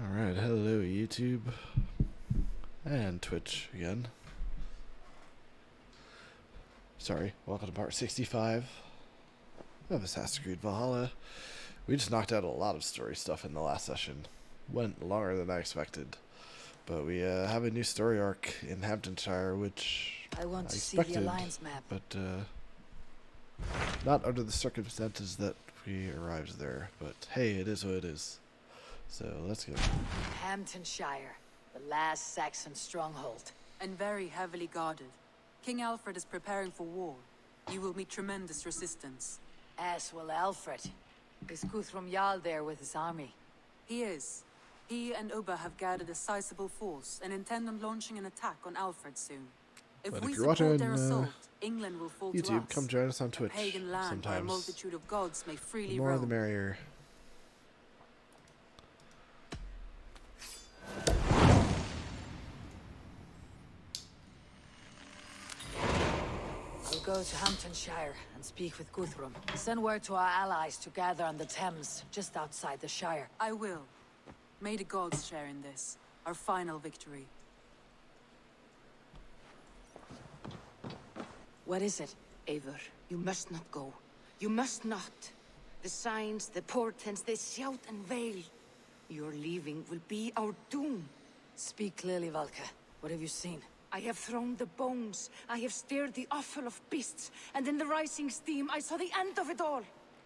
Alright, hello YouTube and Twitch again. Sorry, welcome to part 65 of Assassin's Creed Valhalla. We just knocked out a lot of story stuff in the last session. Went longer than I expected. But we have a new story arc in Hamtunscire, which I want to expected, see the alliance map. But not under the circumstances that we arrived there. But hey, it is what it is. So let's go. Hamtunscire, the last Saxon stronghold. And very heavily guarded. King Alfred is preparing for war. You will meet tremendous resistance. As will Alfred. Is Guthrum Jarl there with his army? He is. He and Ubba have gathered a sizable force and intend on launching an attack on Alfred soon. If But we if you're support watching their assault, England will fall to YouTube, us. come join us on A Twitch pagan land where a sometimes. multitude of gods may The freely more the roam. merrier. I'll go to Hamtunscire and speak with Guthrum. Send word to our allies to gather on the Thames, just outside the Shire. I will. May the gods share in this, our final victory. What is it? Eivor, you must not go. You must not. The signs, the portents, they shout and wail. Your leaving will be our doom. Speak clearly, Valka. What have you seen? I have thrown the bones. I have stirred the offal of beasts. And in the rising steam, I saw the end of it all.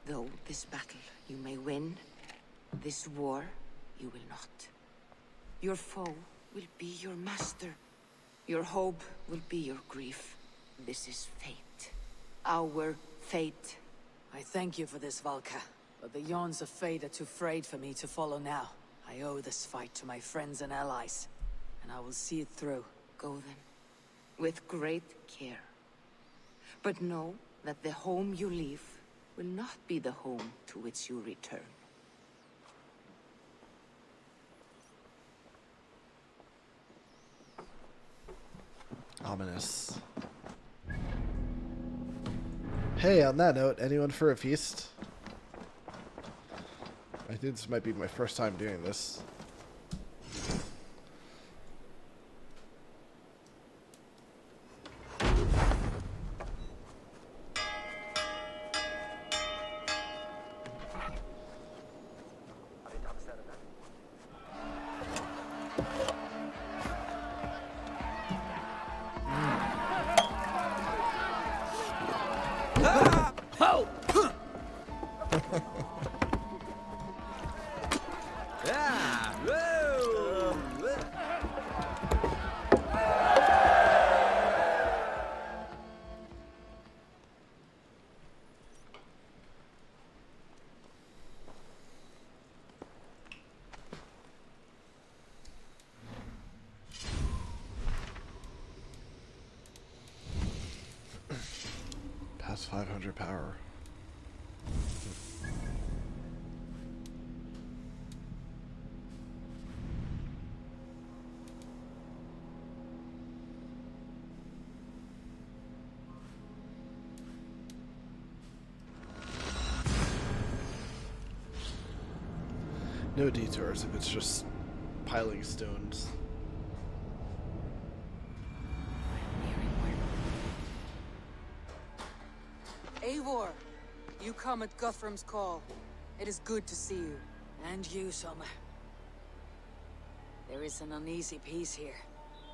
Though this battle you may win, this war you will not. Your foe will be your master. Your hope will be your grief. This is fate. Our fate. I thank you for this, Valka. But the yawns of fate are too frayed for me to follow now. I owe this fight to my friends and allies. And I will see it through. Go then, with great care. But know that the home you leave will not be the home to which you return. Ominous. Hey, on that note, anyone for a feast? I think this might be my first time doing this. Past 500 power. No detours if it's just piling stones. Eivor, you come at Guthrum's call. It is good to see you. And you, Soma. There is an uneasy peace here.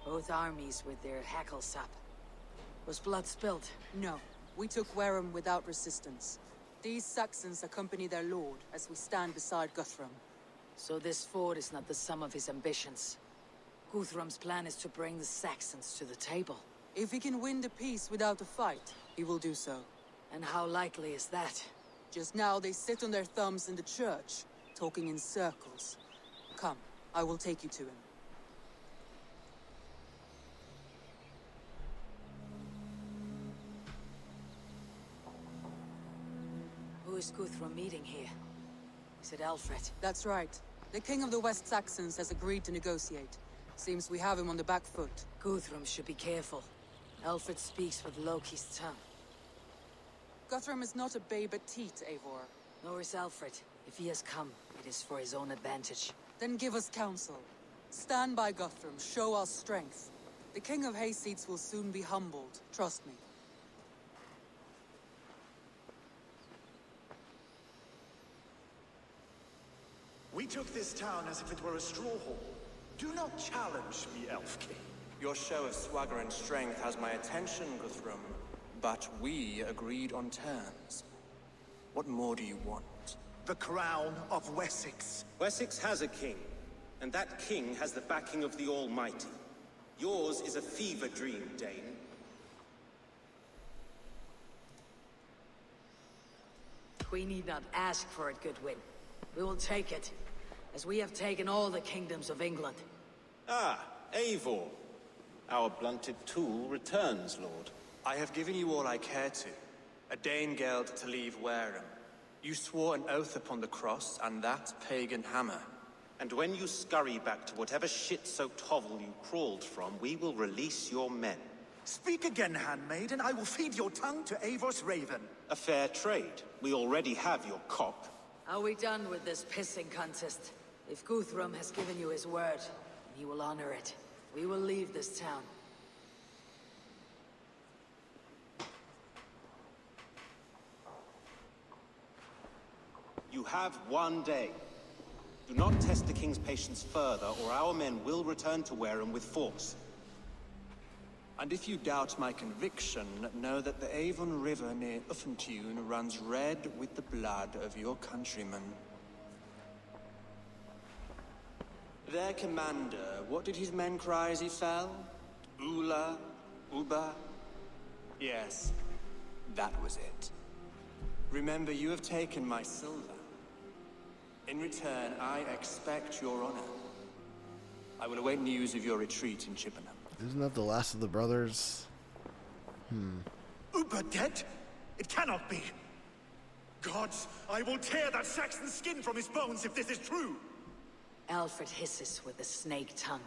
Both armies with their hackles up. Was blood spilled? No, we took Wareham without resistance. These Saxons accompany their lord as we stand beside Guthrum. So this fort is not the sum of his ambitions. Guthrum's plan is to bring the Saxons to the table. If he can win the peace without a fight, he will do so. And how likely is that? Just now they sit on their thumbs in the church, talking in circles. Come, I will take you to him. Who is Guthrum meeting here? Is it Alfred? That's right. The king of the West Saxons has agreed to negotiate. Seems we have him on the back foot. Guthrum should be careful. Alfred speaks with Loki's tongue. Guthrum is not a babe at teat, Eivor. Nor is Alfred. If he has come, it is for his own advantage. Then give us counsel. Stand by Guthrum, show our strength. The King of Hayseeds will soon be humbled, trust me. We took this town as if it were a straw hall. Do not challenge me, Elf King. Your show of swagger and strength has my attention, Guthrum. But we agreed on terms. What more do you want? The crown of Wessex. Wessex has a king, and that king has the backing of the Almighty. Yours is a fever dream, Dane. We need not ask for it, Goodwin. We will take it, as we have taken all the kingdoms of England. Ah, Eivor. Our blunted tool returns, Lord. I have given you all I care to. A Danegeld to leave Wareham. You swore an oath upon the cross, and that pagan hammer. And when you scurry back to whatever shit-soaked hovel you crawled from, we will release your men. Speak again, handmaid, and I will feed your tongue to Eivor's raven. A fair trade. We already have your cop. Are we done with this pissing contest? If Guthrum has given you his word, he will honor it. We will leave this town. You have 1 day. Do not test the king's patience further, or our men will return to Wareham with force. And if you doubt my conviction, know that the Avon River near Uffentune runs red with the blood of your countrymen. Their commander, what did his men cry as he fell? Ula? Uba? Yes, that was it. Remember, you have taken my silver. In return, I expect your honor. I will await news of your retreat in Chippenham. Isn't that the last of the brothers? Uber dead? It cannot be. Gods, I will tear that Saxon's skin from his bones if this is true. Alfred hisses with a snake tongue,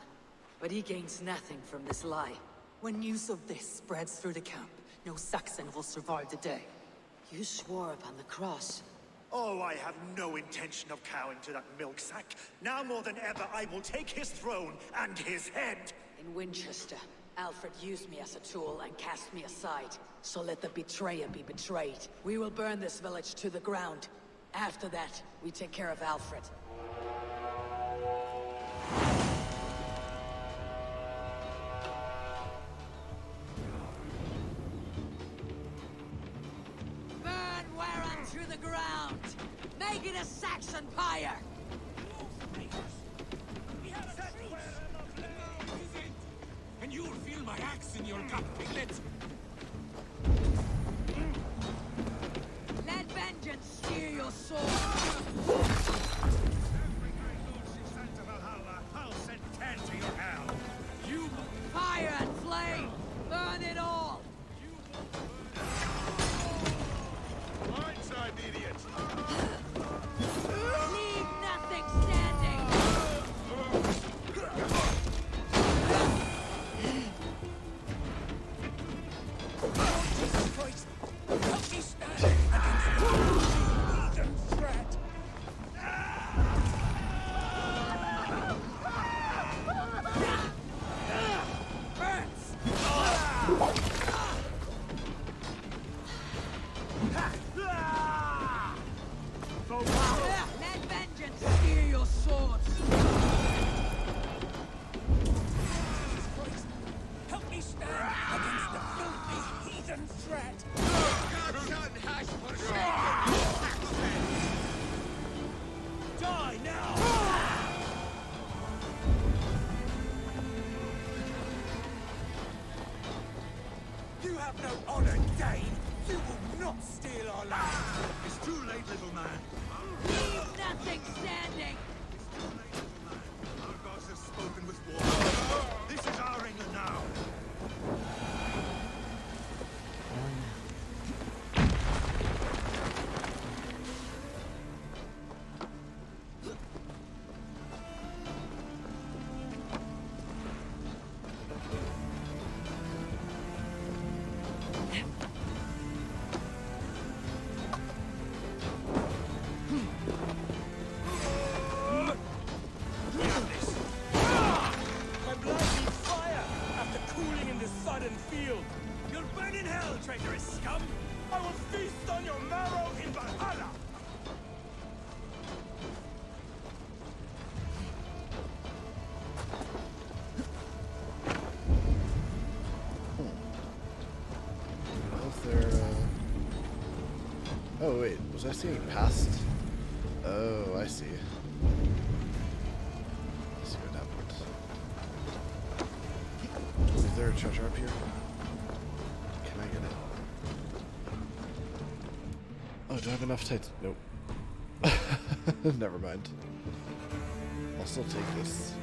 but he gains nothing from this lie. When news of this spreads through the camp, no Saxon will survive the day. You swore upon the cross. Oh, I have no intention of cowing to that milk sack. Now more than ever, I will take his throne and his head. In Winchester, Alfred used me as a tool and cast me aside. So let the betrayer be betrayed. We will burn this village to the ground. After that, we take care of Alfred. Burn Wareham to the ground! Make it a Saxon pyre! And you'll feel my axe in your gut, piglet! Let vengeance steer your soul! Every great lord she sent to Valhalla, I'll send 10 to your hell! You... Fire and flame! Burn it all! Blindside, idiot! Leave nothing standing! Jesus Christ! Help me stand against the heathen threat! Let vengeance steer your swords! Jesus Christ! Help me stand against the filthy heathen threat! Die now! You have no honor, Dane! You will not steal our land! It's too late, little man! Leave nothing standing! Our gods have spoken with war. This is our England now! Oh, wait. Was I seeing past? Oh, I see. Let's see what happened. Is there a treasure up here? Can I get it? Oh, do I have enough tight? Nope. Never mind. I'll still take this.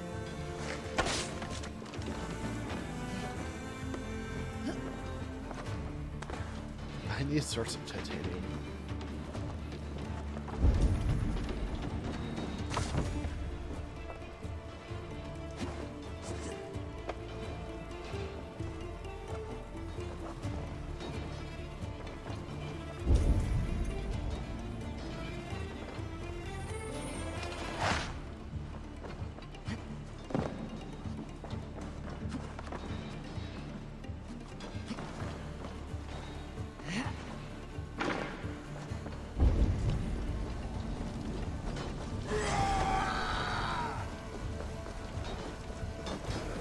I need sorts of titanium.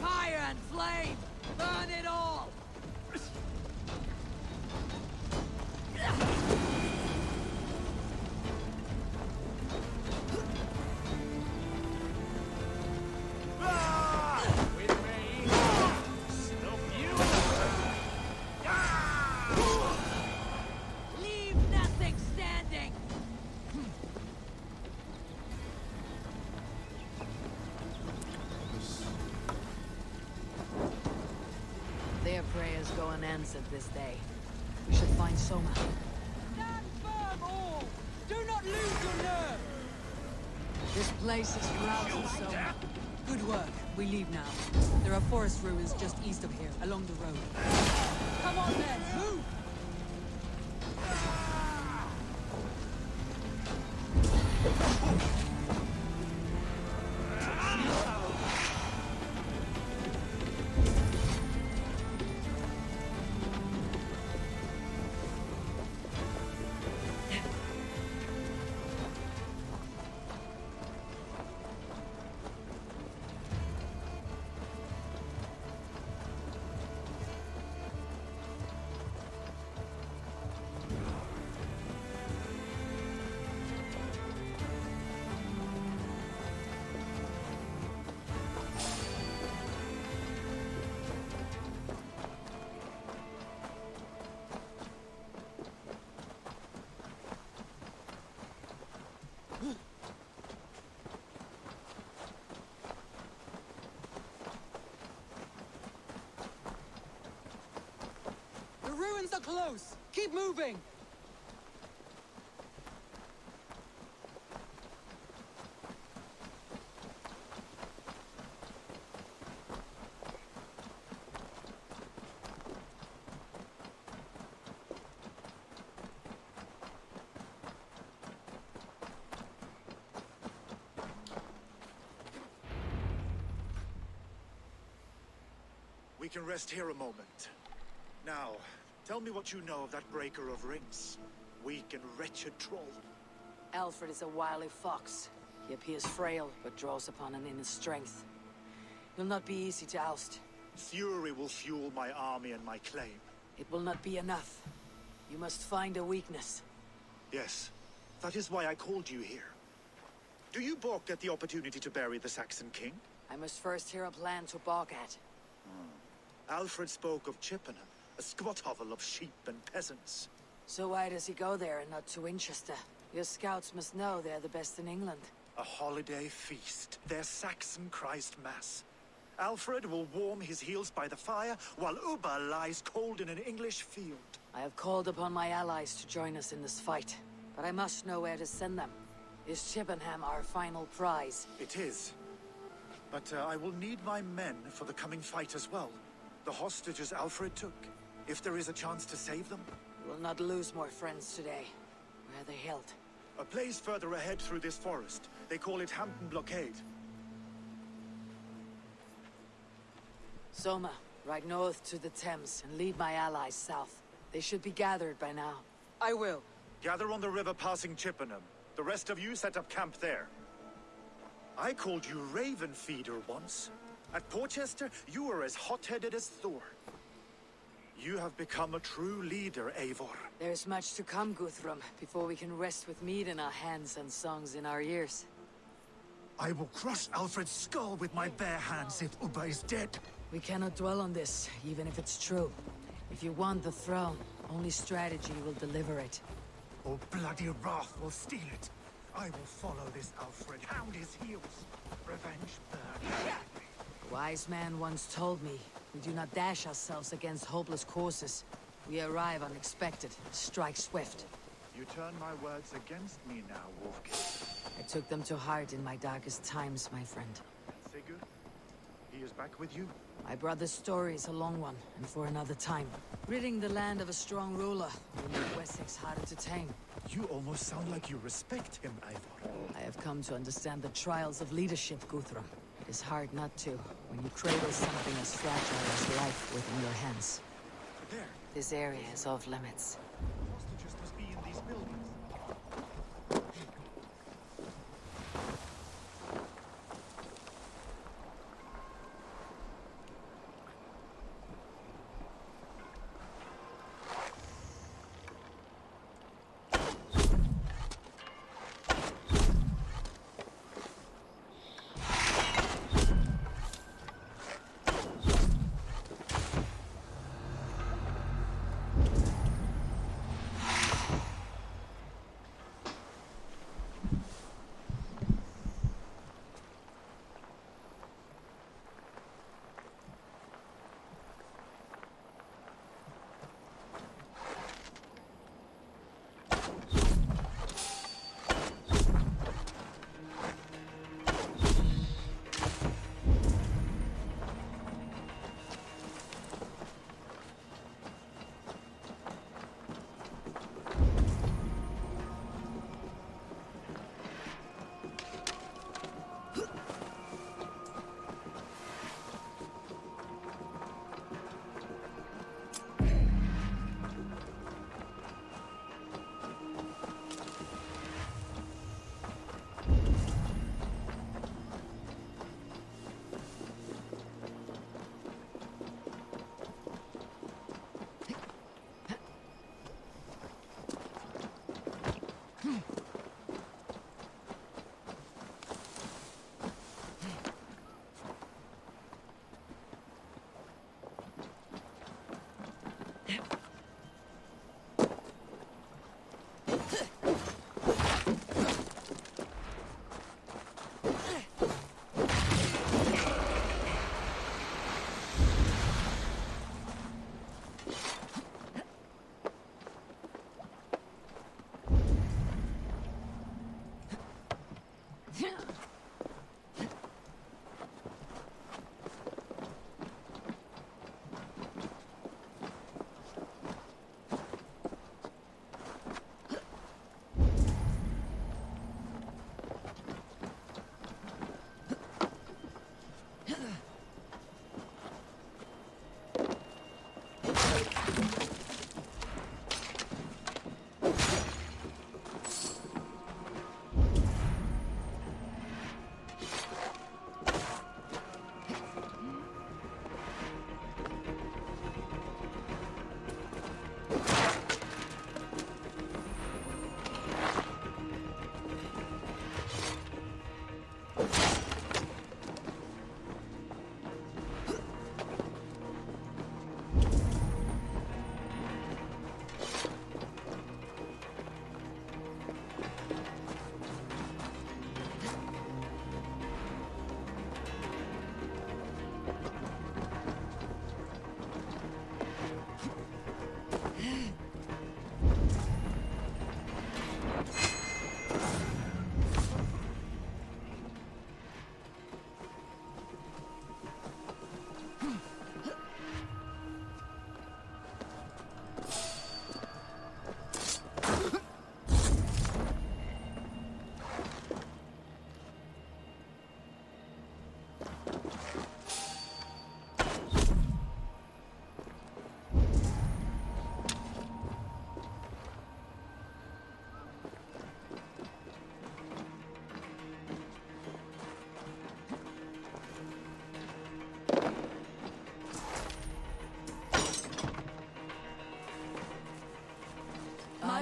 Fire and flame! Burn it all! Leave nothing standing! Their prayers go unanswered this day. We should find Soma. Stand firm, all! Do not lose your nerve! This place is drowning Soma. Good work. We leave now. There are forest ruins just east of here, along the road. Come on, men! Move! The ruins are close! Keep moving! We can rest here a moment. Now, tell me what you know of that breaker of rings. Weak and wretched troll. Alfred is a wily fox. He appears frail, but draws upon an inner strength. He'll not be easy to oust. Fury will fuel my army and my claim. It will not be enough. You must find a weakness. Yes, that is why I called you here. Do you balk at the opportunity to bury the Saxon king? I must first hear a plan to balk at. Alfred spoke of Chippenham, a squat hovel of sheep and peasants. So why does he go there and not to Winchester? Your scouts must know they're the best in England. A holiday feast, their Saxon Christ Mass. Alfred will warm his heels by the fire, while Uba lies cold in an English field. I have called upon my allies to join us in this fight, but I must know where to send them. Is Chippenham our final prize? It is. But I will need my men for the coming fight as well. The hostages Alfred took. If there is a chance to save them. We will not lose more friends today. Where are they held? A place further ahead through this forest. They call it Hampton Blockade. Soma, ride north to the Thames and lead my allies south. They should be gathered by now. I will. Gather on the river passing Chippenham. The rest of you set up camp there. I called you Raven Feeder once. At Porchester, you were as hot-headed as Thor. You have become a true leader, Eivor. There's much to come, Guthrum, before we can rest with meat in our hands and songs in our ears. I will crush Alfred's skull with my bare hands if Ubba is dead. We cannot dwell on this, even if it's true. If you want the throne, only strategy will deliver it. Or bloody wrath will steal it. I will follow this Alfred, hound his heels. Revenge burn. A wise man once told me, we do not dash ourselves against hopeless courses. We arrive unexpected, strike swift. You turn my words against me now, Wolfkin. I took them to heart in my darkest times, my friend. Sigurd? He is back with you? My brother's story is a long one, and for another time. Ridding the land of a strong ruler will make Wessex harder to tame. You almost sound like you respect him, Eivor. I have come to understand the trials of leadership, Guthrum. It is hard not to, when you cradle something as fragile as life within your hands. There. This area is off limits. Hostages must be in these buildings.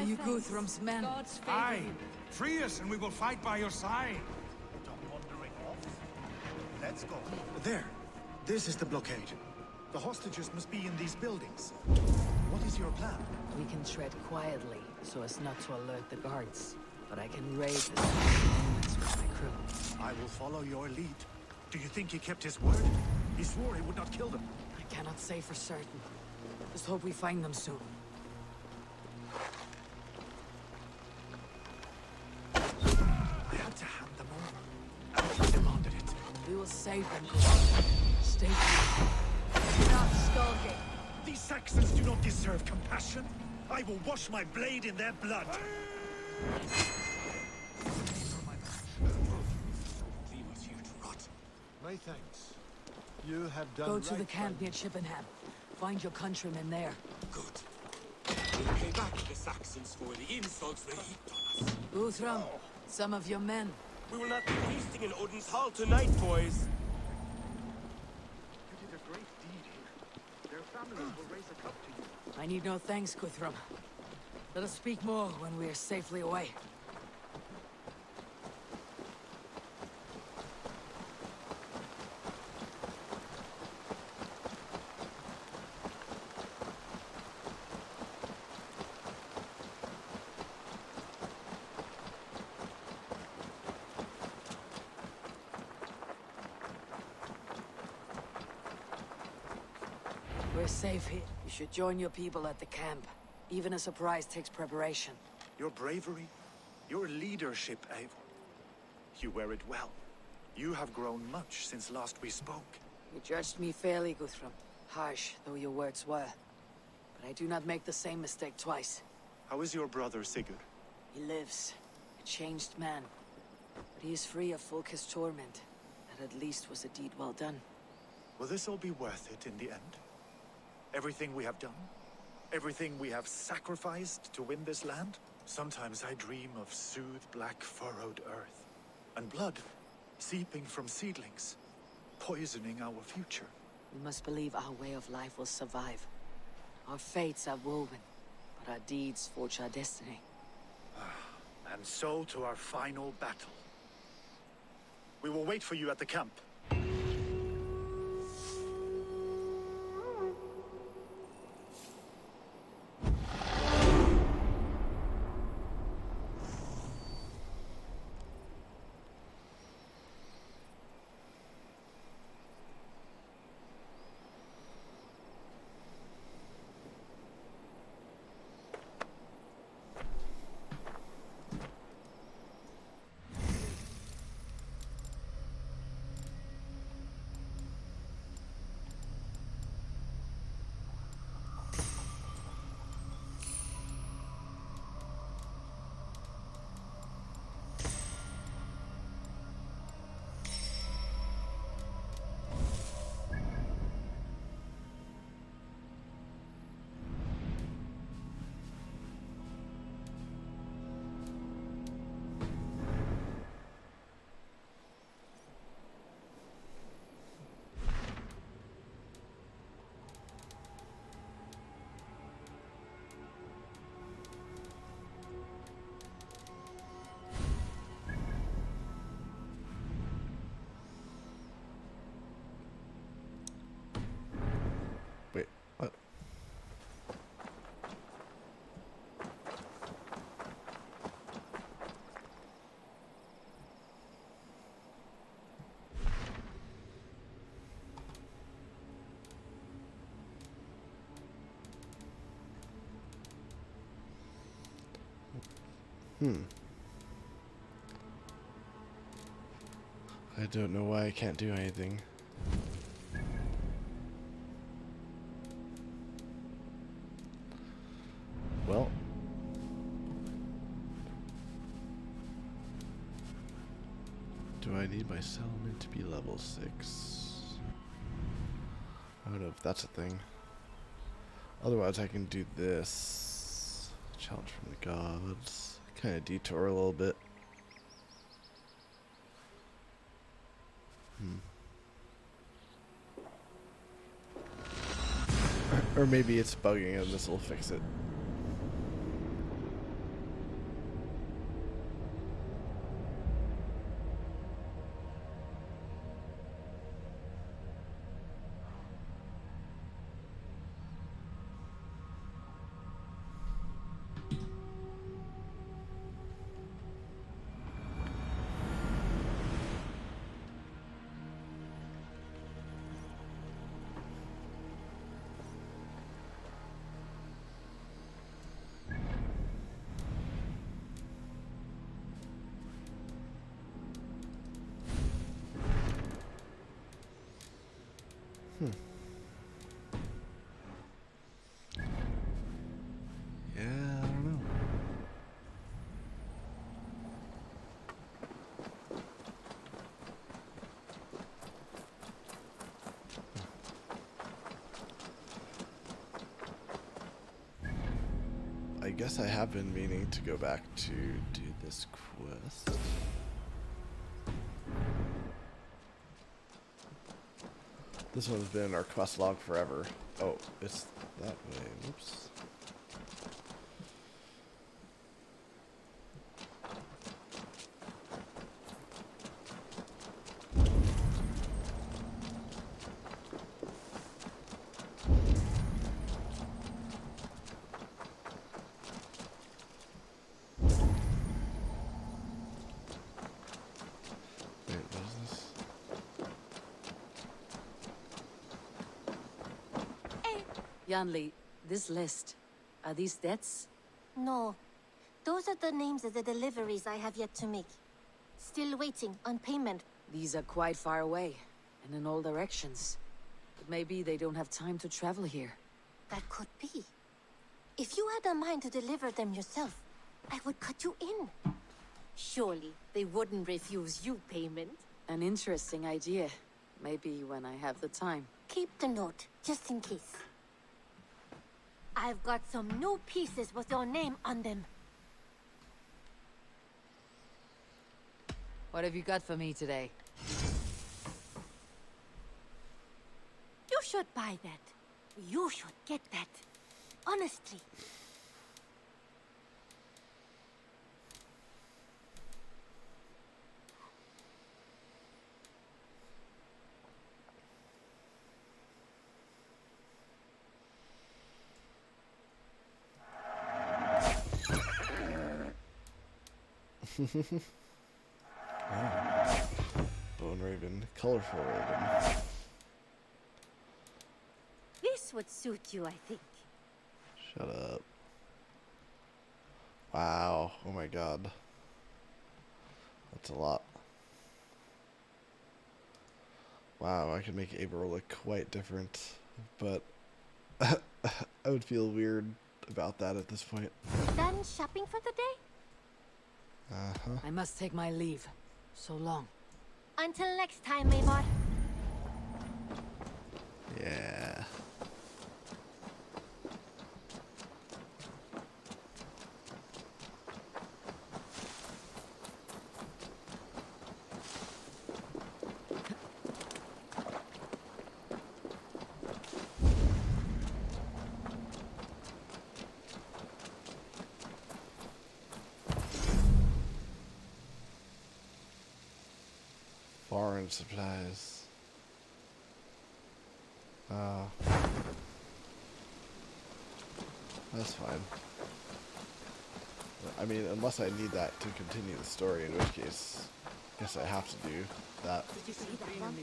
you Guthrum's men? God's favor Aye. you. Free us and we will fight by your side. Stop wandering off. Let's go. There. This is the blockade. The hostages must be in these buildings. What is your plan? We can tread quietly, so as not to alert the guards. But I can raid the moments with my crew. I will follow your lead. Do you think he kept his word? He swore he would not kill them. I cannot say for certain. Just hope we find them soon. I had to hand them over. Alfred demanded it. We will save them, Guthrun. Stay calm. Do not skulking. These Saxons do not deserve compassion. I will wash my blade in their blood. Leave us here to rot. My thanks. You have done Go to right the camp by near Chippenham. Find your countrymen there. Good. We'll pay back the Saxons for the insults they heaped on us. Guthrum, some of your men. We will not be feasting in Odin's hall tonight, boys. You did a great deed here. Their families will raise a cup to you. I need no thanks, Guthrum. Let us speak more when we are safely away. We're safe here. You should join your people at the camp. Even a surprise takes preparation. Your bravery, your leadership, Eivor. You wear it well. You have grown much since last we spoke. You judged me fairly, Guthrum. Harsh though your words were. But I do not make the same mistake twice. How is your brother, Sigurd? He lives. A changed man. But he is free of Fulke's torment. That at least was a deed well done. Will this all be worth it in the end? Everything we have done? Everything we have sacrificed to win this land? Sometimes I dream of soothed black furrowed earth. And blood seeping from seedlings, poisoning our future. We must believe our way of life will survive. Our fates are woven, but our deeds forge our destiny. And so to our final battle. We will wait for you at the camp. Wait, what? I don't know why I can't do anything. Well. Do I need my settlement to be level 6? I don't know if that's a thing. Otherwise I can do this. Challenge from the gods. Kind of detour a little bit. Or maybe it's bugging and this will fix it. Yeah, I don't know. I guess I have been meaning to go back to do this quest. This one's been in our quest log forever. Oh, it's that way. Whoops. Wait, what is this? Yanli, this list, are these debts? No. Those are the names of the deliveries I have yet to make. Still waiting on payment. These are quite far away, and in all directions. But maybe they don't have time to travel here. That could be. If you had a mind to deliver them yourself, I would cut you in. Surely they wouldn't refuse you payment. An interesting idea. Maybe when I have the time. Keep the note, just in case. I've got some new pieces with your name on them. What have you got for me today? You should buy that. You should get that. Honestly. Oh. Bone Raven, colorful Raven. This would suit you, I think. Shut up. Wow, oh my god. That's a lot. Wow, I could make Abra look quite different, but I would feel weird about that at this point. Done shopping for the day? Uh-huh. I must take my leave. So long. Until next time, Maymar. Yeah. Foreign supplies. That's fine. I mean, unless I need that to continue the story, in which case, I guess I have to do that. Did you see that one?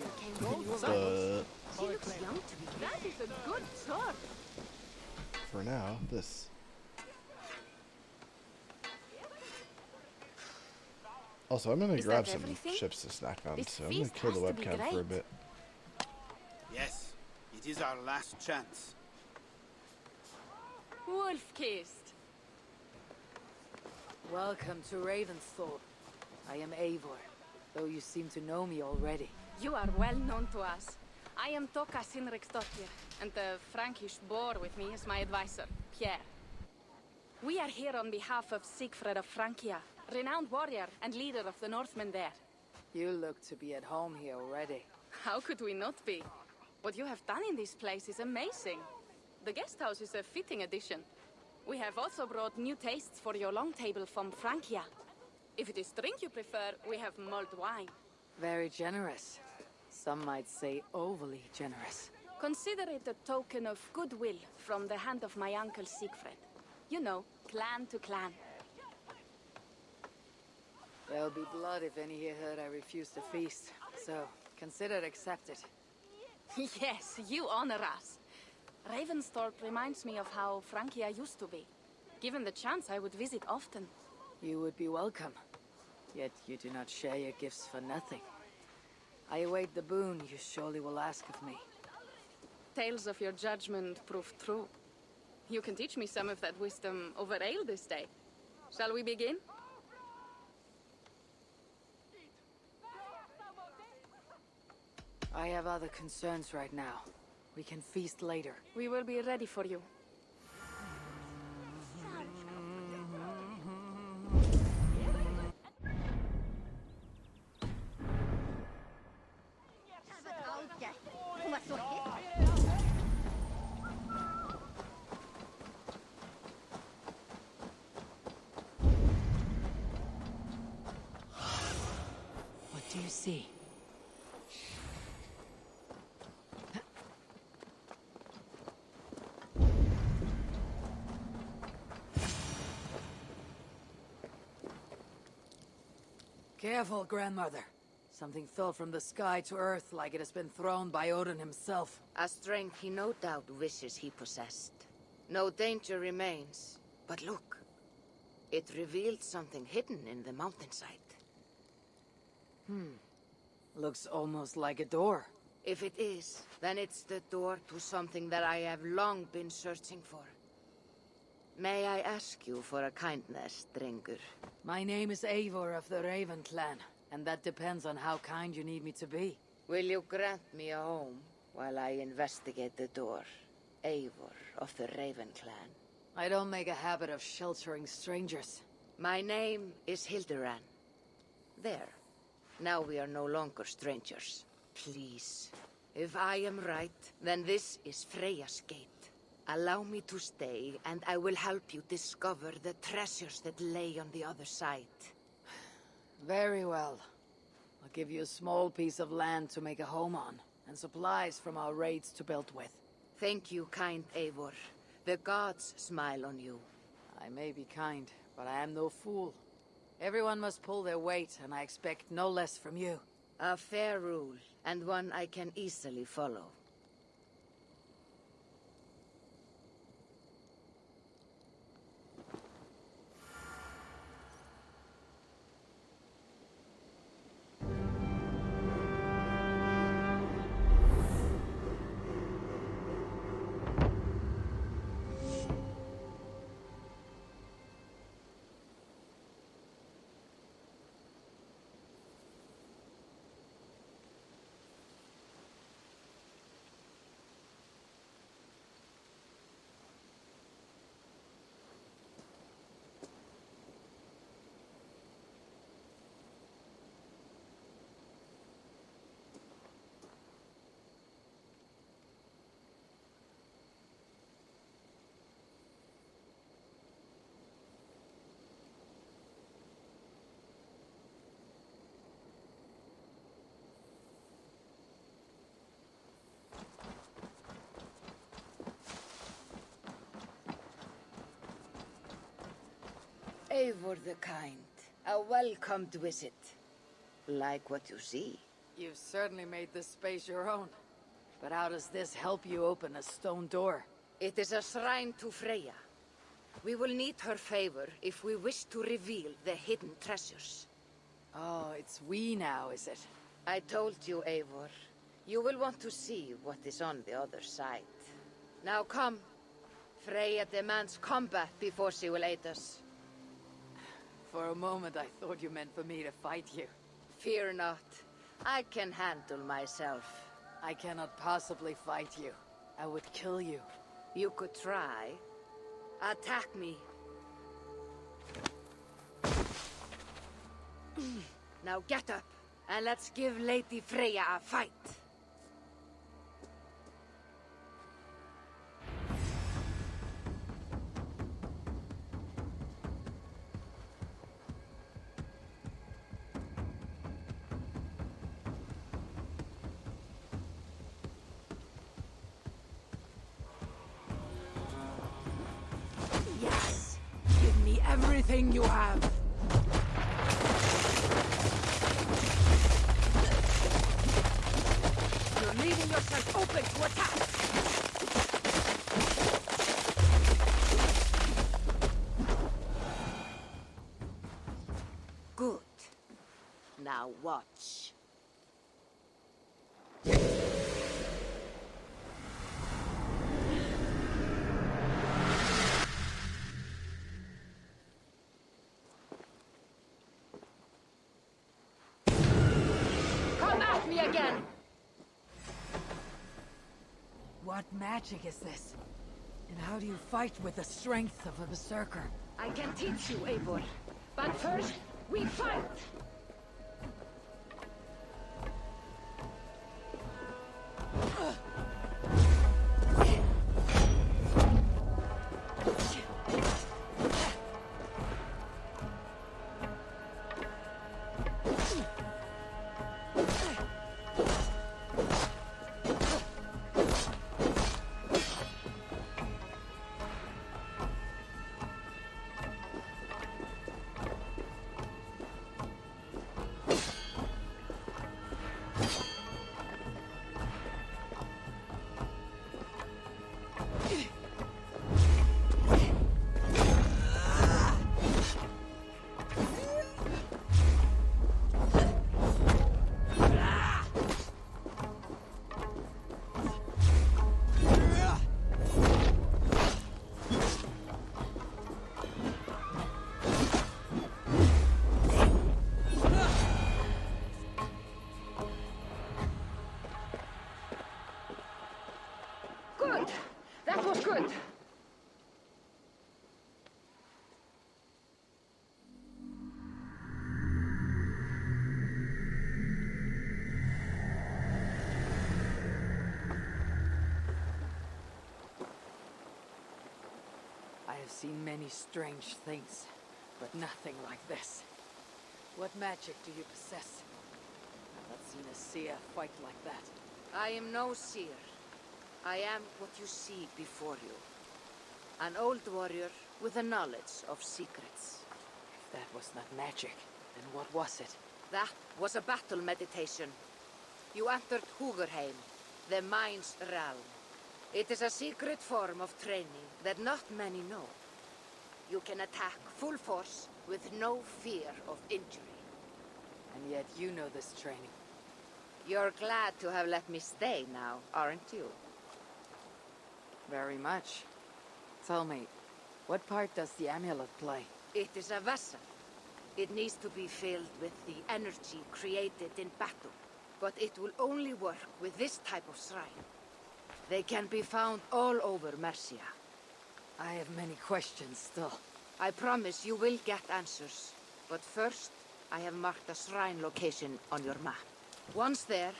But She looks young to me. That is a good sword. for now, this. Also, I'm gonna Is grab that some everything? chips to snack on, This so I'm gonna feast kill the has to be webcam for a great. bit. Yes, it is our last chance. Wolf-kissed. Welcome to Ravensthorpe. I am Eivor, though you seem to know me already. You are well known to us. I am Toka Sinriksdottir, and the Frankish boar with me is my advisor, Pierre. We are here on behalf of Sigfred of Francia, renowned warrior and leader of the Northmen there. You look to be at home here already. How could we not be? What you have done in this place is amazing. The guest house is a fitting addition. We have also brought new tastes for your long table from Francia. If it is drink you prefer, we have mulled wine. Very generous. Some might say overly generous. Consider it a token of goodwill from the hand of my uncle Siegfried. You know, clan to clan. There'll be blood if any here heard I refuse to feast, so consider it accepted. Yes, you honor us. Ravensthorpe reminds me of how Francia used to be. Given the chance, I would visit often. You would be welcome. Yet you do not share your gifts for nothing. I await the boon you surely will ask of me. tales of your judgment prove true. You can teach me some of that wisdom over ale this day. Shall we begin? I have other concerns right now. We can feast later. We will be ready for you. What do you see? Careful, grandmother. Something fell from the sky to earth like it has been thrown by Odin himself. A strength he no doubt wishes he possessed. No danger remains. But look. It revealed something hidden in the mountainside. Looks almost like a door. If it is, then it's the door to something that I have long been searching for. May I ask you for a kindness, Drengur? My name is Eivor of the Raven Clan, and that depends on how kind you need me to be. Will you grant me a home while I investigate the door? Eivor of the Raven Clan. I don't make a habit of sheltering strangers. My name is Hilderan. There. Now we are no longer strangers. Please. If I am right, then this is Freya's gate. Allow me to stay, and I will help you discover the treasures that lay on the other side. Very well. I'll give you a small piece of land to make a home on, and supplies from our raids to build with. Thank you, kind Eivor. The gods smile on you. I may be kind, but I am no fool. Everyone must pull their weight, and I expect no less from you. A fair rule, and one I can easily follow. Eivor the Kind, a welcomed visit. Like what you see. You've certainly made this space your own. But how does this help you open a stone door? It is a shrine to Freya. We will need her favor if we wish to reveal the hidden treasures. Oh, it's we now, is it? I told you, Eivor. You will want to see what is on the other side. Now come. Freya demands combat before she will aid us. For a moment I thought you meant for me to fight you. Fear not. I can handle myself. I cannot possibly fight you. I would kill you. You could try. Attack me. Now get up, and let's give Lady Freya a fight. Yes! Give me everything you have! You're leaving yourself open to attack! Good. Now watch. What magic is this? And how do you fight with the strength of a berserker? I can teach you, Eivor. But first, we fight! Good! That was good! I have seen many strange things, but nothing like this. What magic do you possess? I've not seen a seer fight like that. I am no seer. I am what you see before you. An old warrior with a knowledge of secrets. If that was not magic, then what was it? That was a battle meditation. You entered Hugerheim, the mind's realm. It is a secret form of training that not many know. You can attack full force with no fear of injury. And yet you know this training. You're glad to have let me stay now, aren't you? Very much. Tell me, what part does the amulet play? It is a vessel. It needs to be filled with the energy created in battle. But it will only work with this type of shrine. They can be found all over Mercia. I have many questions still. I promise you will get answers. But first, I have marked a shrine location on your map. Once there,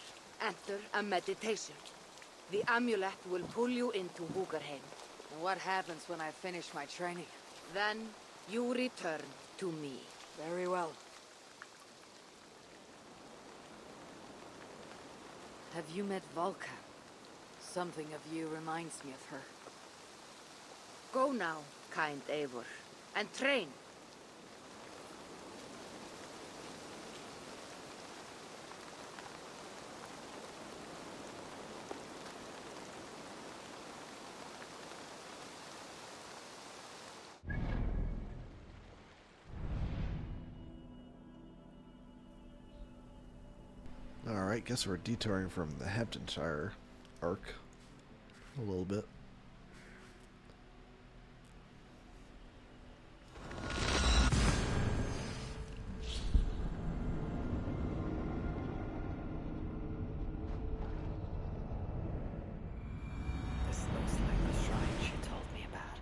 enter a meditation. The amulet will pull you into Hugerheim. And what happens when I finish my training? Then, you return to me. Very well. Have you met Valka? Something of you reminds me of her. Go now, kind Eivor, and train. Alright, guess we're detouring from the Hamtunscire arc a little bit. This looks like the shrine she told me about.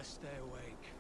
best stay awake.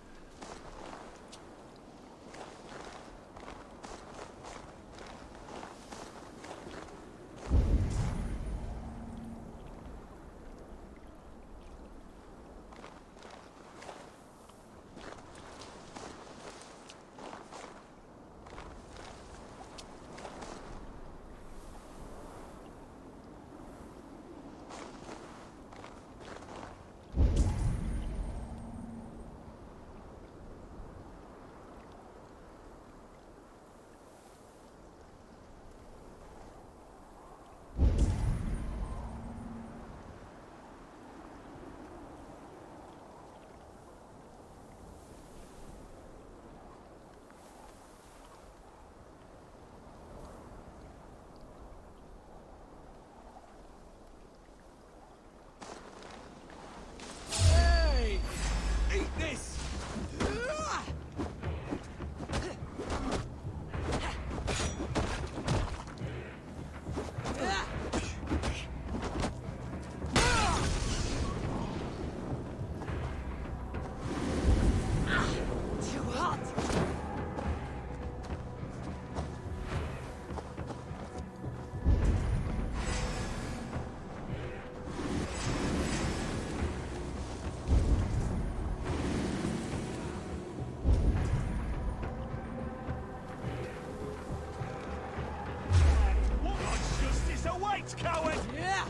Coward! Yeah!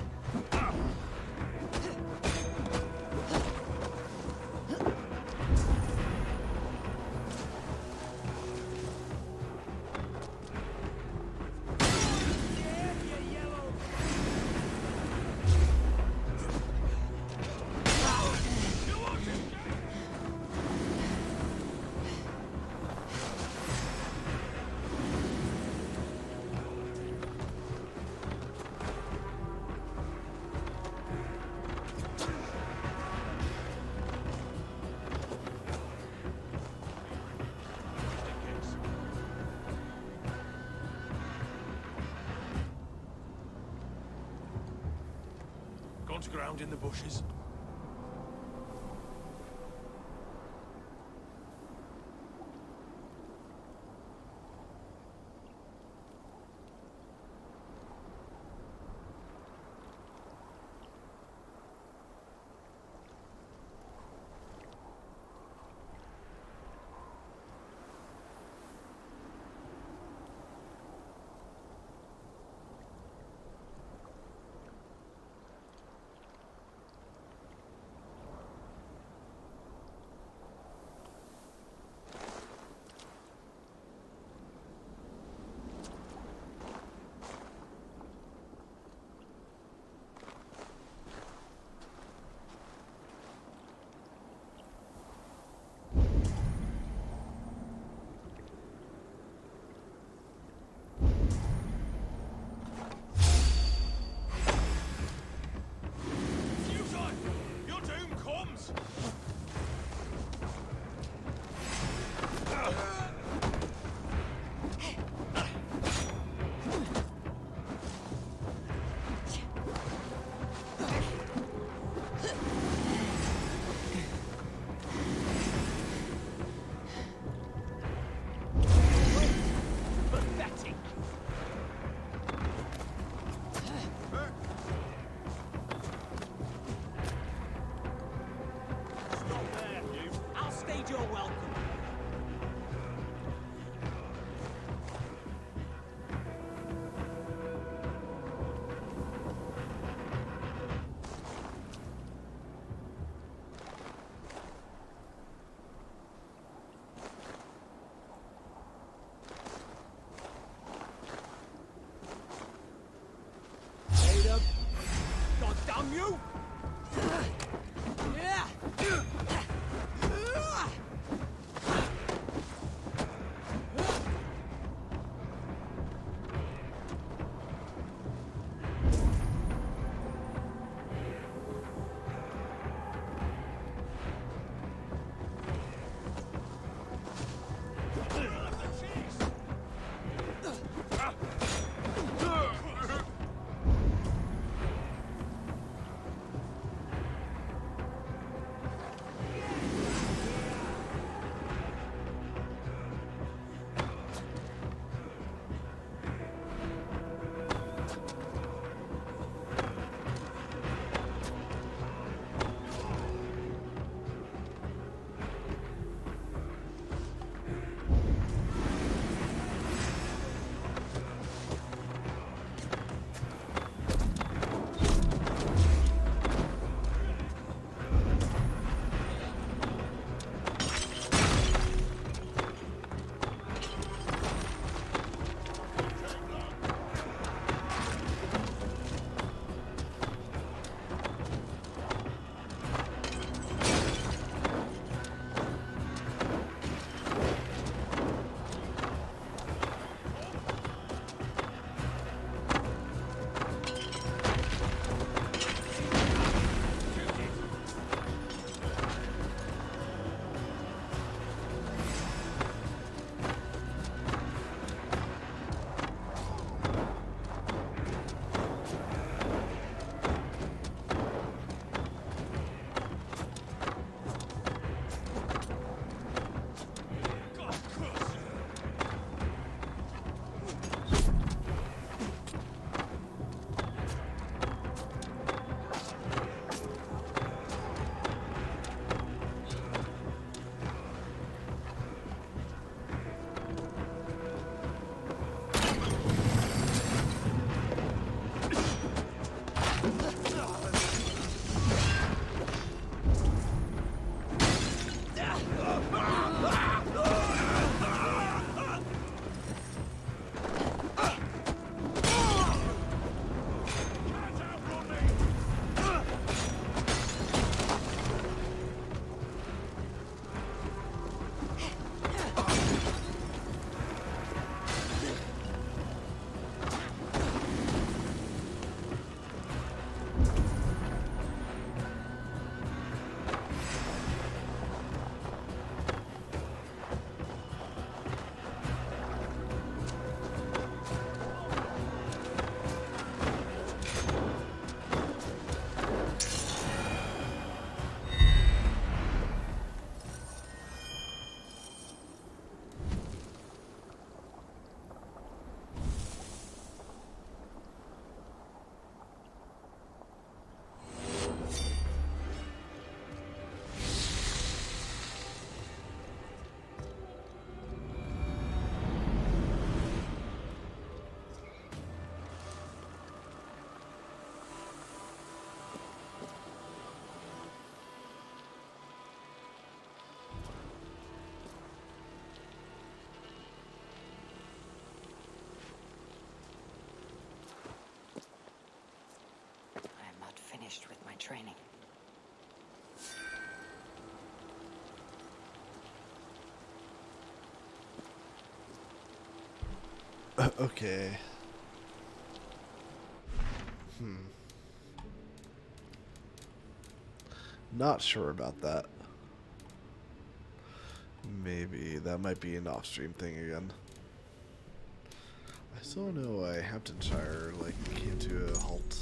Gone to ground in the bushes. training. Okay. Not sure about that. Maybe that might be an off-stream thing again. I still know why Hamtunscire came to a halt.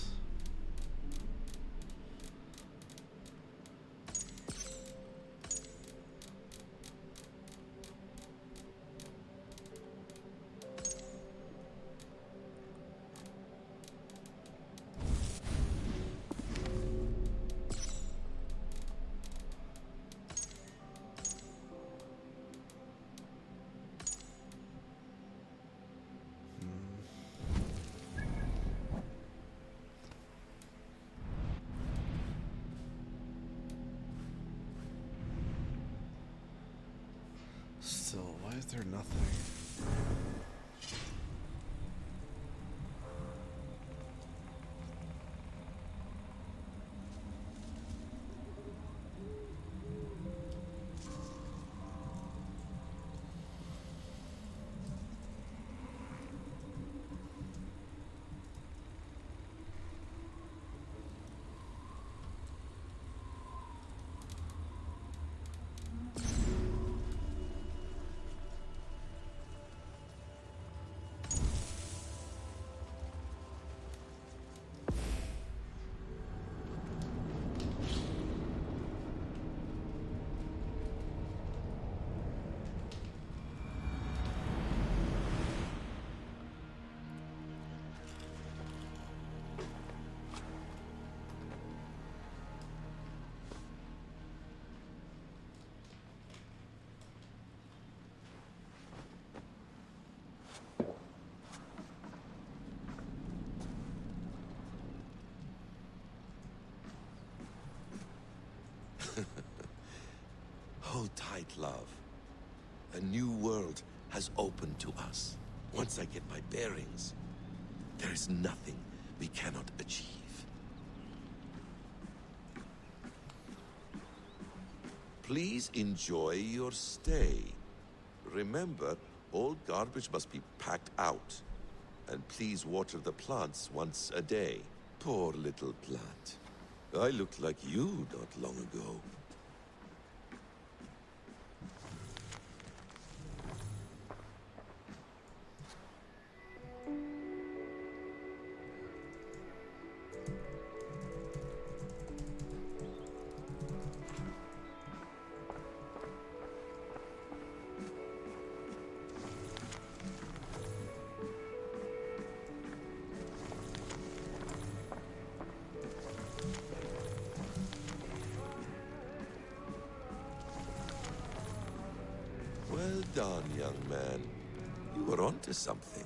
Still, why is there nothing? Hold tight, love. A new world has opened to us. Once I get my bearings, there is nothing we cannot achieve. Please enjoy your stay. Remember, all garbage must be packed out. And please water the plants once a day. Poor little plant. I looked like you not long ago. Well done, young man. You were onto something.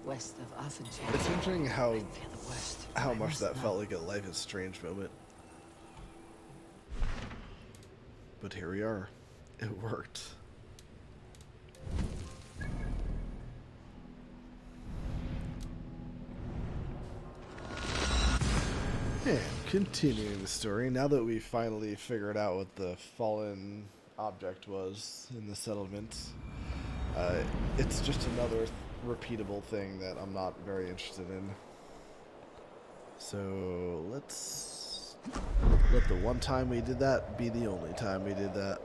West of Hamtunscire. It's interesting how I much must that know. felt like a Life is Strange moment. But here we are. It worked. And continuing the story, now that we finally figured out what the fallen object was in the settlement, it's just another repeatable thing that I'm not very interested in. So let's let the one time we did that be the only time we did that.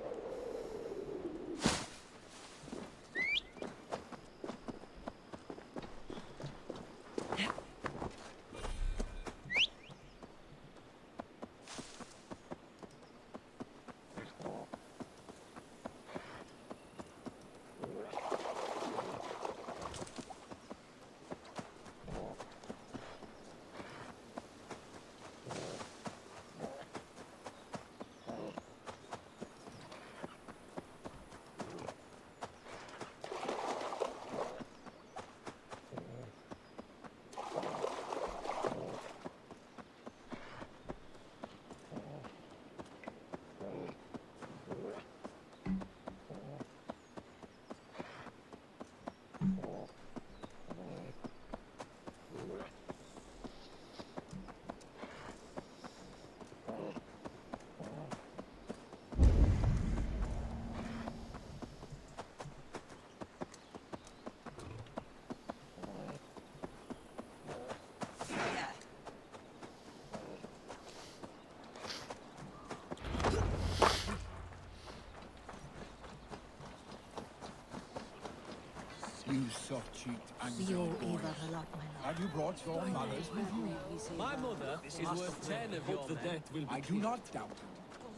soft-cheeked We owe Anglo Eva boys. a lot, my lord. Have you brought your mothers with you? My mother is worth 10 of your men. I do not doubt it.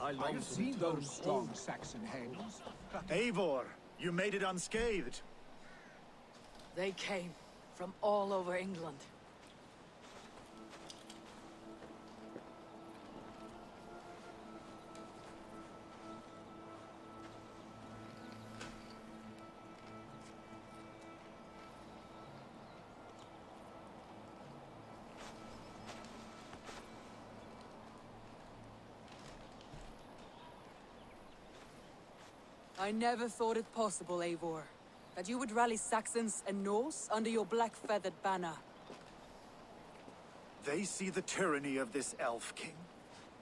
I have seen those strong Saxon hands. Eivor, you made it unscathed. They came from all over England. I never thought it possible, Eivor, that you would rally Saxons and Norse under your black-feathered banner. They see the tyranny of this elf king.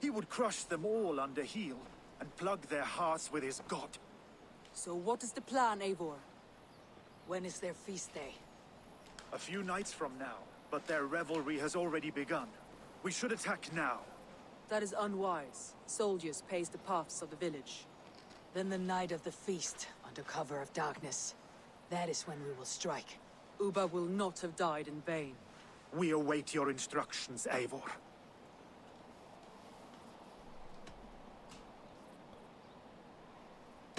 He would crush them all under heel and plug their hearts with his god. So what is the plan, Eivor? When is their feast day? A few nights from now, but their revelry has already begun. We should attack now. That is unwise. Soldiers pace the paths of the village. Then the night of the feast, under cover of darkness. That is when we will strike. Uba will not have died in vain. We await your instructions, Eivor.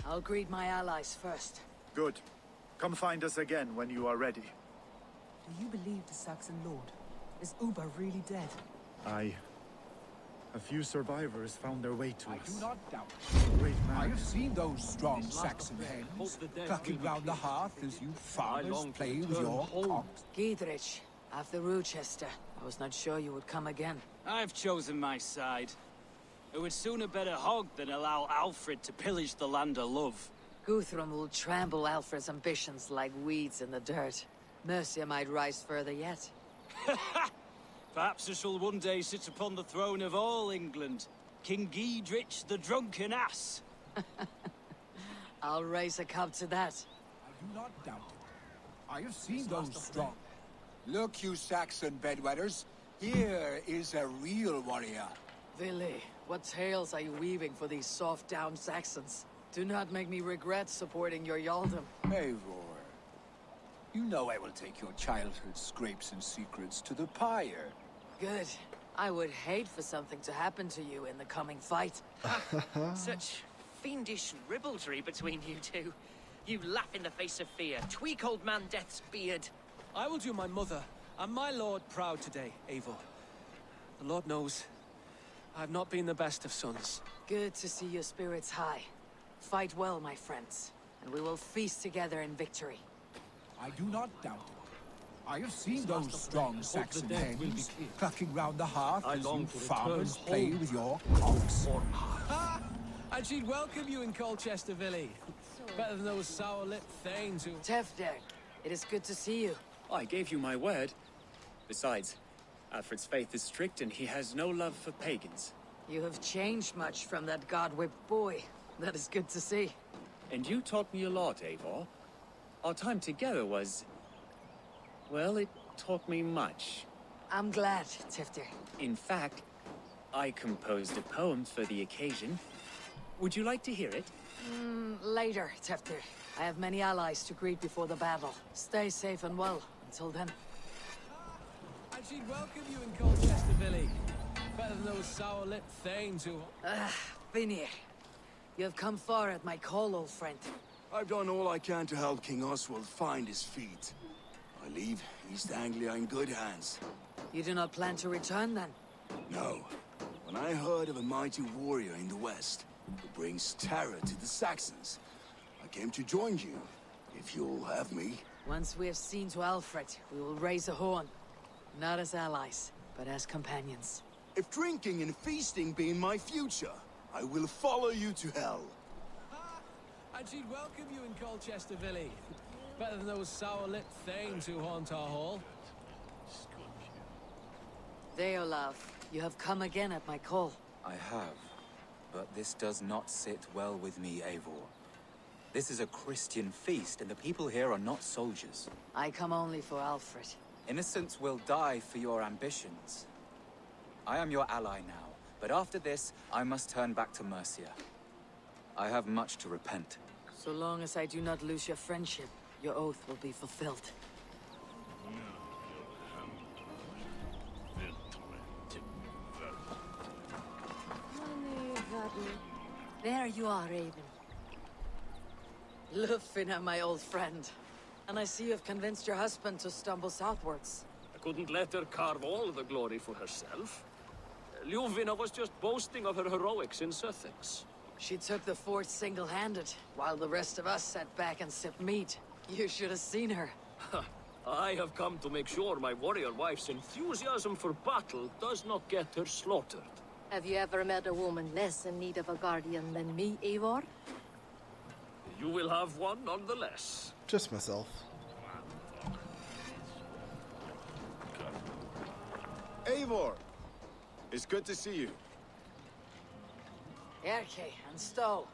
I'll greet my allies first. Good. Come find us again when you are ready. Do you believe the Saxon lord? Is Uba really dead? A few survivors found their way to I us. do not doubt Great it. I man. have seen those strong Saxon hands clucking round the hearth as you farmers play with your cocks. Giedrich, after Rochester. I was not sure you would come again. I've chosen my side. It would sooner bet a hog than allow Alfred to pillage the land of love. Guthrum will trample Alfred's ambitions like weeds in the dirt. Mercia might rise further yet. Perhaps I shall one day sit upon the throne of all England. King Giedrich the drunken ass. I'll raise a cup to that. I do not doubt it. I have seen those strong. Look, you Saxon bedwetters. Here is a real warrior. Willi, what tales are you weaving for these soft-down Saxons? Do not make me regret supporting your Yaldum. Eivor, you know I will take your childhood scrapes and secrets to the pyre. Good. I would hate for something to happen to you in the coming fight. Such fiendish ribaldry between you two. You laugh in the face of fear, tweak old man Death's beard. I will do my mother and my lord proud today, Eivor. The Lord knows, I've not been the best of sons. Good to see your spirits high. Fight well, my friends, and we will feast together in victory. I do not doubt it. I have seen those strong Saxon hands clucking round the hearth as you farmers play with your cocks. And she'd welcome you in Colchester, Villy. Better than those sour-lipped thanes who... Tefder, it is good to see you. I gave you my word. Besides, Alfred's faith is strict and he has no love for pagans. You have changed much from that god-whipped boy. That is good to see. And you taught me a lot, Eivor. Our time together was... well, it taught me much. I'm glad, Tefder. In fact, I composed a poem for the occasion. Would you like to hear it? Later, Tefder. I have many allies to greet before the battle. Stay safe and well until then. And she'd welcome you in Colchester, Villy. Better than those sour-lipped thanes who... Vinir. You have come far at my call, old friend. I've done all I can to help King Oswald find his feet. I leave East Anglia in good hands. You do not plan to return, then? No. When I heard of a mighty warrior in the west who brings terror to the Saxons, I came to join you, if you'll have me. Once we have seen to Alfred, we will raise a horn. Not as allies, but as companions. If drinking and feasting be in my future, I will follow you to hell. And she'd welcome you in Colchester, Villy. Better than those sour-lipped thanes who haunt our hall. Deolav, you have come again at my call. I have, but this does not sit well with me, Eivor. This is a Christian feast, and the people here are not soldiers. I come only for Alfred. Innocents will die for your ambitions. I am your ally now, but after this, I must turn back to Mercia. I have much to repent. So long as I do not lose your friendship, your oath will be fulfilled. There you are, Raven. Lufina, my old friend. And I see you've convinced your husband to stumble southwards. I couldn't let her carve all the glory for herself. Ljuvina was just boasting of her heroics in Sussex. She took the fort single-handed, while the rest of us sat back and sipped meat. You should have seen her. I have come to make sure my warrior wife's enthusiasm for battle does not get her slaughtered. Have you ever met a woman less in need of a guardian than me, Eivor? You will have one nonetheless. Just myself. Eivor! It's good to see you. Erke and Stowe.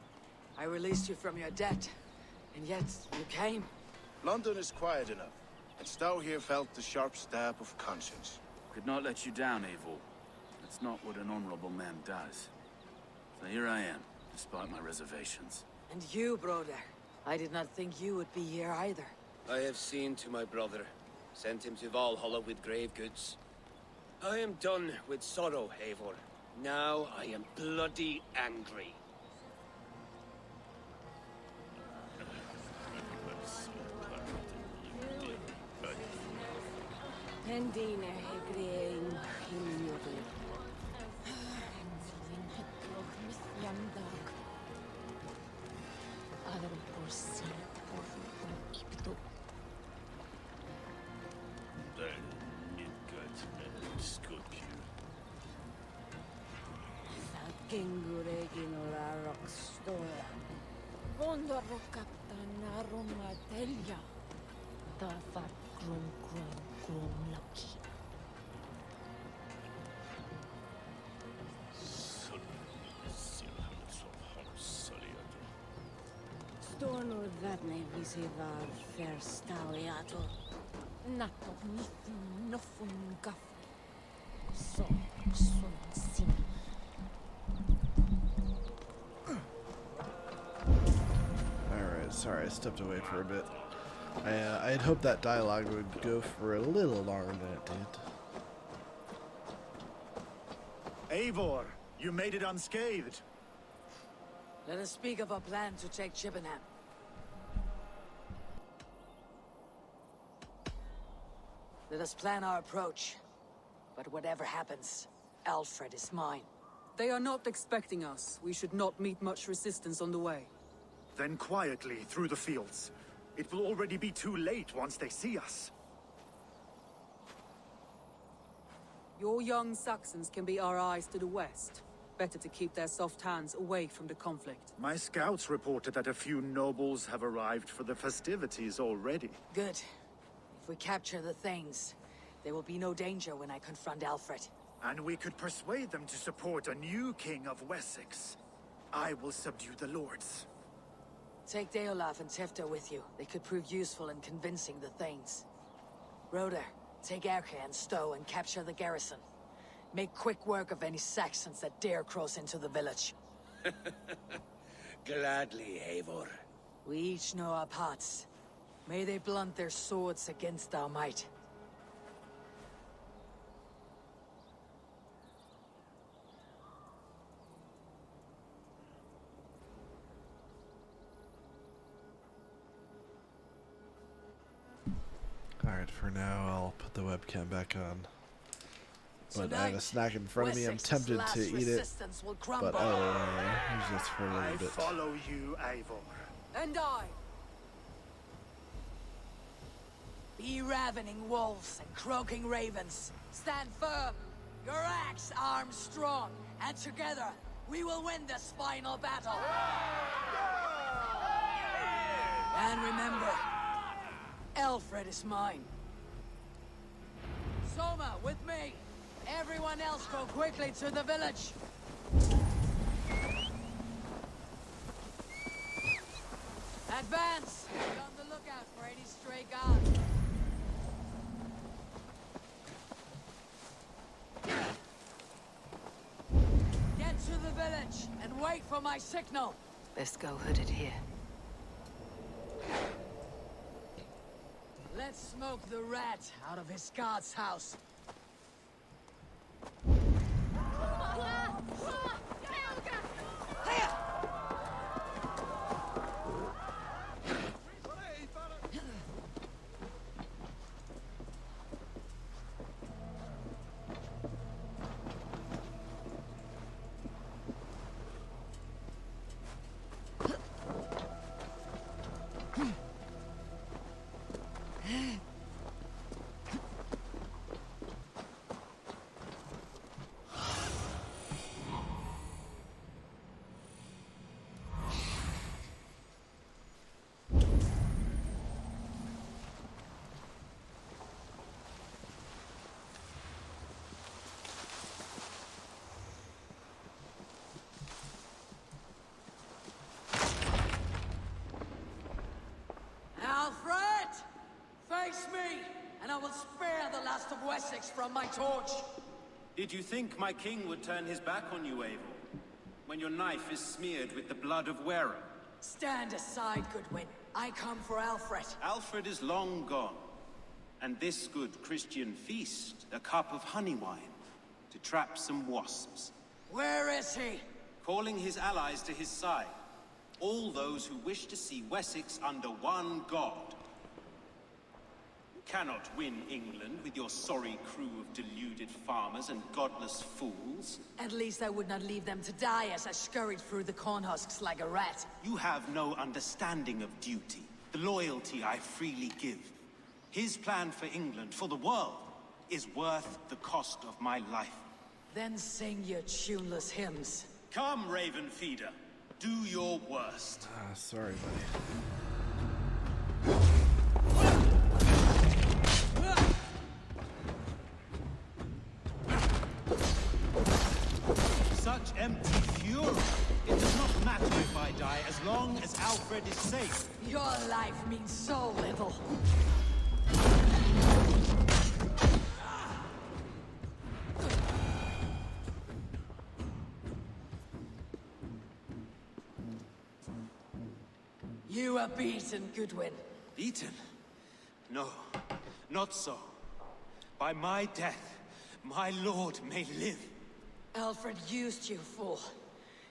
I released you from your debt, and yet you came. London is quiet enough, and Stowe here felt the sharp stab of conscience. Could not let you down, Eivor. That's not what an honorable man does. So here I am, despite my reservations. And you, brother. I did not think you would be here either. I have seen to my brother, sent him to Valhalla with grave goods. I am done with sorrow, Eivor. Now I am bloody angry. Hendine hegrein hiljorin. Kenguregin ora rockstora. Vondo rokaptana romatelja. Da fat grom lucky. Storno värne visivar förstaujato. Nattop nifun nofun gaff. Så sin. Alright, sorry, I stepped away for a bit. I had hoped that dialogue would go for a little longer than it did. Eivor, you made it unscathed. Let us speak of our plan to take Chippenham. Let us plan our approach. But whatever happens, Alfred is mine. They are not expecting us. We should not meet much resistance on the way. Then quietly through the fields. It will already be too late once they see us. Your young Saxons can be our eyes to the west. Better to keep their soft hands away from the conflict. My scouts reported that a few nobles have arrived for the festivities already. Good. If we capture the Thanes, there will be no danger when I confront Alfred. And we could persuade them to support a new king of Wessex. I will subdue the lords. Take Deolaf and Tifta with you. They could prove useful in convincing the Thanes. Roder, take Erke and Stowe and capture the garrison. Make quick work of any Saxons that dare cross into the village. Gladly, Eivor. We each know our parts. May they blunt their swords against our might. Alright, for now I'll put the webcam back on. But I have a snack in front of me. I'm tempted to eat it, but I don't know. Use this for a little bit. I follow you, Eivor. And I. Be ravening wolves and croaking ravens. Stand firm. Your axe arms strong. And together, we will win this final battle. And remember, Alfred is mine. Soma, with me. Everyone else go quickly to the village. Advance! Be on the lookout for any stray guards. Get to the village and wait for my signal. Best go hooded here. Let's smoke the rat out of his guard's house. Alfred! Face me, and I will spare the last of Wessex from my torch. Did you think my king would turn his back on you, Eivor? When your knife is smeared with the blood of Wareham? Stand aside, Goodwin. I come for Alfred. Alfred is long gone. And this good Christian feast, a cup of honey wine, to trap some wasps. Where is he? Calling his allies to his side. All those who wish to see Wessex under one god. You cannot win England with your sorry crew of deluded farmers and godless fools. At least I would not leave them to die as I scurried through the corn husks like a rat. You have no understanding of duty, the loyalty I freely give. His plan for England, for the world, is worth the cost of my life. Then sing your tuneless hymns. Come, Raven Feeder. Do your worst. Sorry, Such empty fury. It does not matter if I die as long as Alfred is safe. Your life means so little. You are beaten, Goodwin. Beaten? No, not so. By my death, my lord may live. Alfred used you, fool.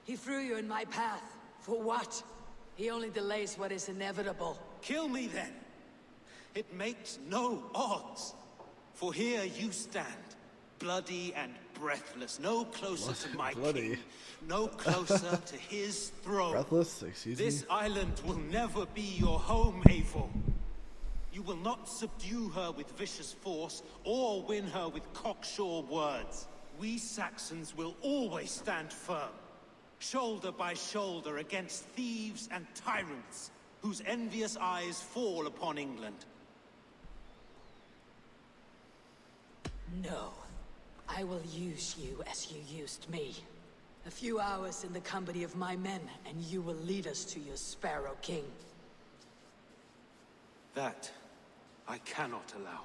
He threw you in my path. For what? He only delays what is inevitable. Kill me then. It makes no odds. For here you stand, bloody and breathless, no closer to my king, no closer to his throne. Breathless? Excuse me? This island will never be your home, Eivor. You will not subdue her with vicious force, or win her with cocksure words. We Saxons will always stand firm, shoulder by shoulder against thieves and tyrants, whose envious eyes fall upon England. No. I will use you as you used me. A few hours in the company of my men, and you will lead us to your Sparrow King. That I cannot allow.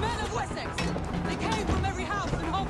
Men of Wessex! They came from every house and home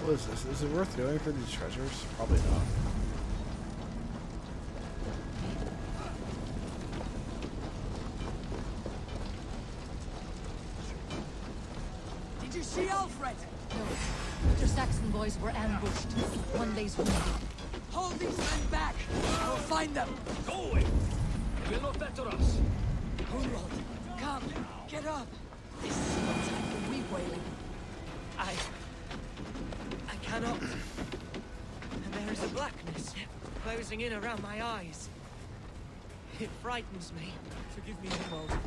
What is this? Is it worth going for these treasures? Probably not. Did you see Alfred? No. Your Saxon boys were ambushed. One lays wounded. Hold these men back! I'll find them! Go it! Will not better us. Hunwald, come, get up! This is no time for weep wailing. I cannot. And there is a blackness closing in around my eyes. It frightens me. Forgive me, Hunwald.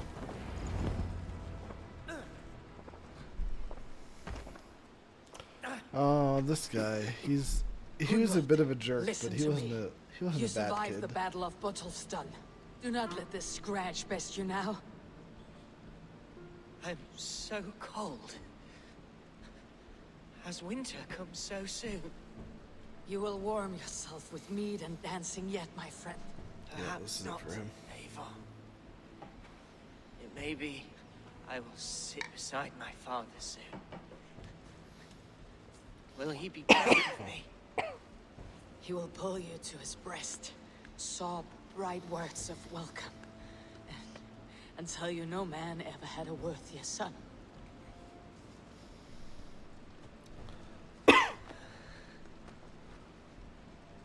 Oh, this guy. He was a bit of a jerk, Listen but he to wasn't me. a You bad survived kid. the Battle of Buttleston. Do not let this scratch best you now. I'm so cold. Has winter come so soon? You will warm yourself with mead and dancing yet, my friend. Perhaps this is it not, for him. Eivor. It may be I will sit beside my father soon. Will he be proud of me? He will pull you to his breast, sob bright words of welcome, and tell you no man ever had a worthier son.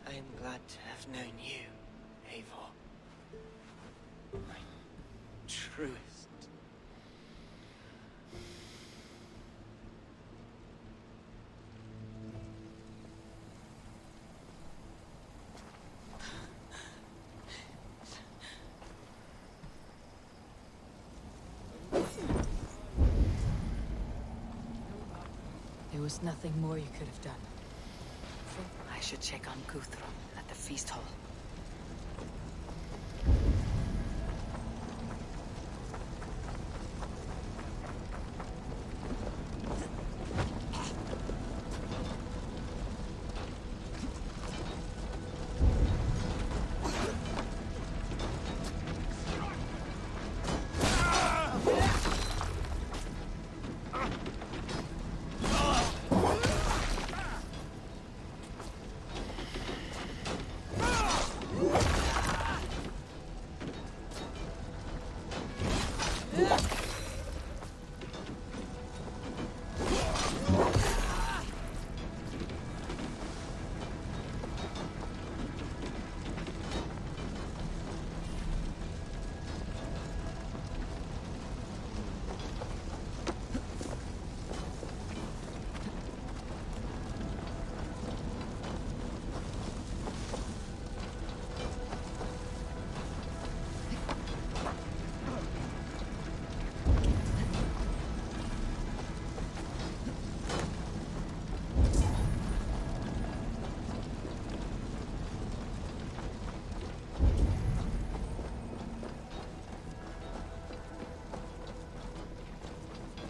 I am glad to have known you, Eivor. My truest. There was nothing more you could have done. I should check on Guthrum at the feast hall.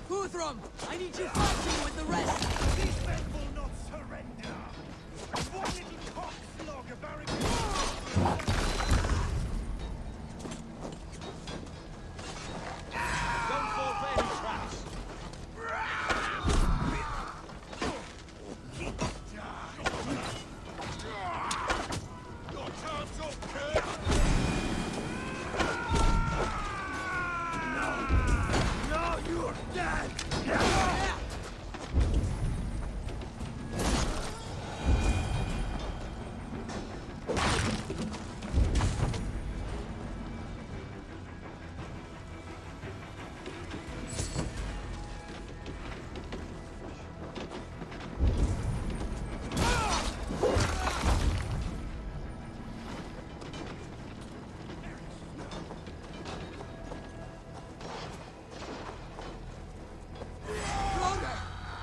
Guthrum, I need you fighting with the rest! These men will not surrender. One little cockslog a barricade. Don't fall for any traps. Your time's up, kid. No, you're dead.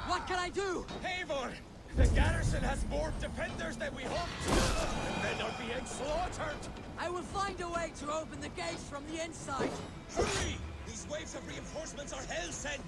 What can I do? Eivor, the garrison has more defenders than we hoped. The men are being slaughtered. I will find a way to open the gates from the inside. Hurry! These waves of reinforcements are hell sent.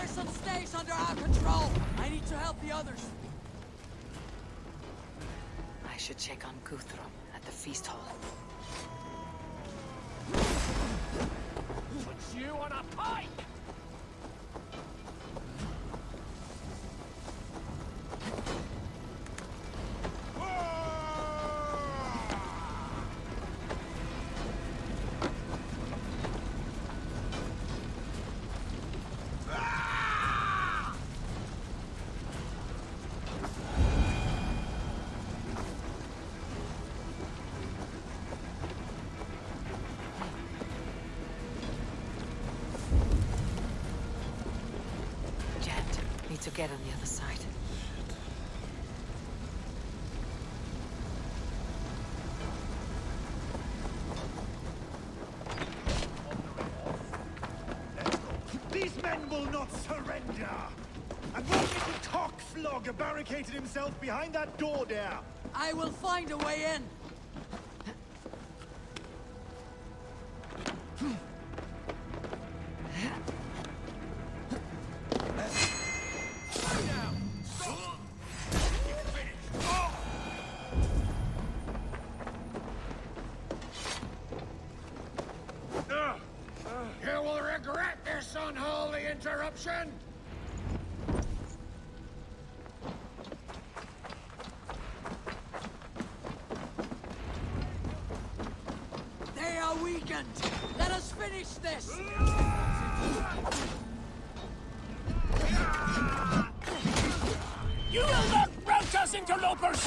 garrison stays under our control. I need to help the others. I should check on Guthrum at the feast hall. Put you on a pike! Need to get on the other side. These men will not surrender! And what little cockflogger barricaded himself behind that door there? I will find a way in. You will regret this unholy interruption! They are weakened. Let us finish this. You will not rout us, interlopers!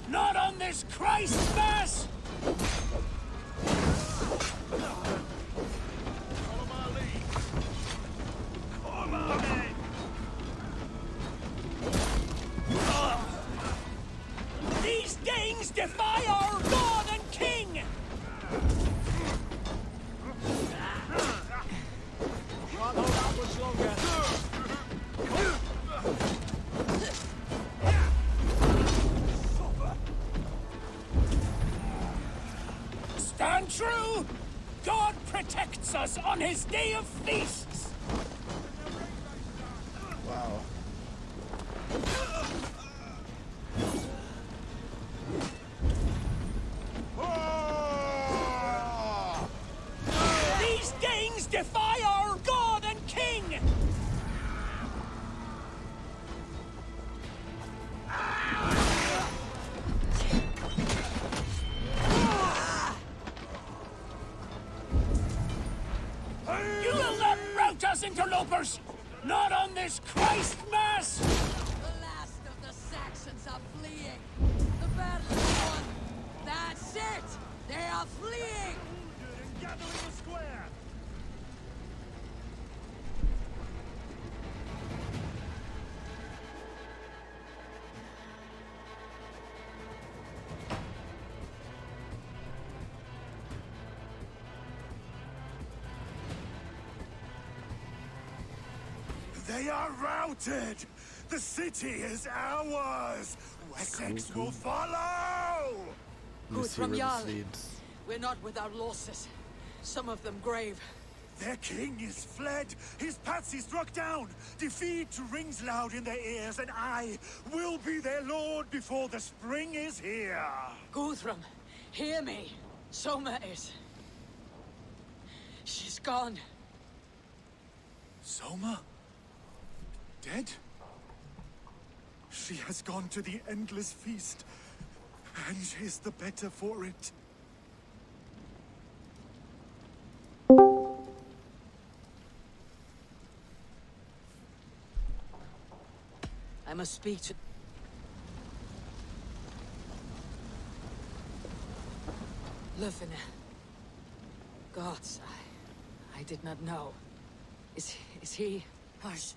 Not on this Christ Mass! These Danes defy our God and King! Can't hold out much longer. Stand true! God protects us on his day of feasts! Wow. These Danes defy our God and King! You will not rout us, interlopers! Not on this Christ Mass! The last of the Saxons are fleeing. The battle is won. That's it. They are fleeing. Gathering the square! They are routed! The city is ours! Wessex will follow! Guthrum Jarl. We're not without losses. Some of them grave. Their king is fled! His patsy struck down! Defeat rings loud in their ears, and I will be their lord before the spring is here! Guthrum, hear me. Soma is... She's gone. Soma? Dead? She has gone to the endless feast, and is the better for it. I must speak to... Lufina. Gods, I did not know. Is he... Hush.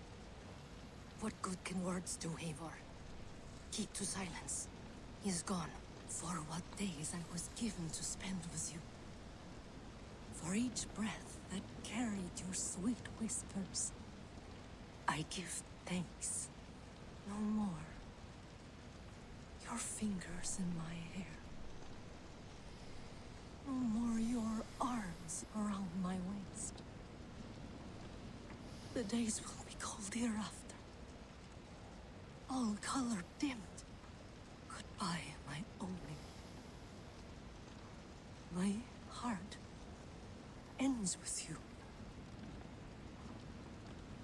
What good can words do, Eivor? Keep to silence. He is gone. For what days I was given to spend with you. For each breath that carried your sweet whispers. I give thanks. No more. Your fingers in my hair. No more your arms around my waist. The days will be cold. cold hereafter. All color dimmed. Goodbye, my only. My heart ends with you.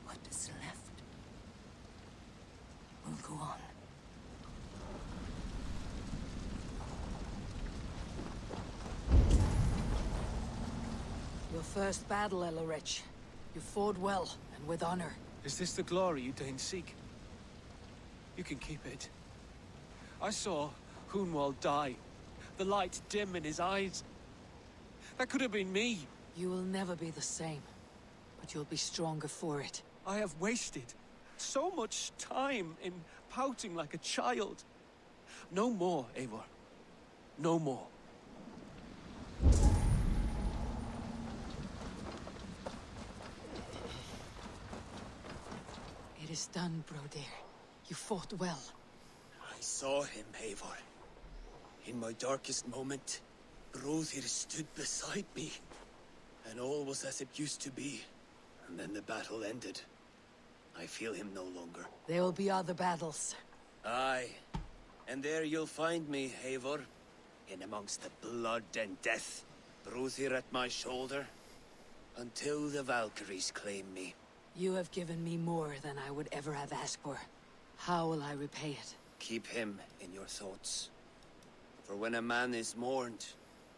What is left will go on. Your first battle, Elorich. You fought well, and with honor. Is this the glory you deign seek? You can keep it. I saw Hunwald die. The light dim in his eyes. That could have been me. You will never be the same, but you'll be stronger for it. I have wasted so much time in pouting like a child. No more, Eivor. No more. It is done, Brodir. You fought well. I saw him, Eivor. In my darkest moment, Brodir stood beside me. And all was as it used to be. And then the battle ended. I feel him no longer. There will be other battles. Aye. And there you'll find me, Eivor. In amongst the blood and death. Brodir at my shoulder. Until the Valkyries claim me. You have given me more than I would ever have asked for. How will I repay it? Keep him in your thoughts. For when a man is mourned,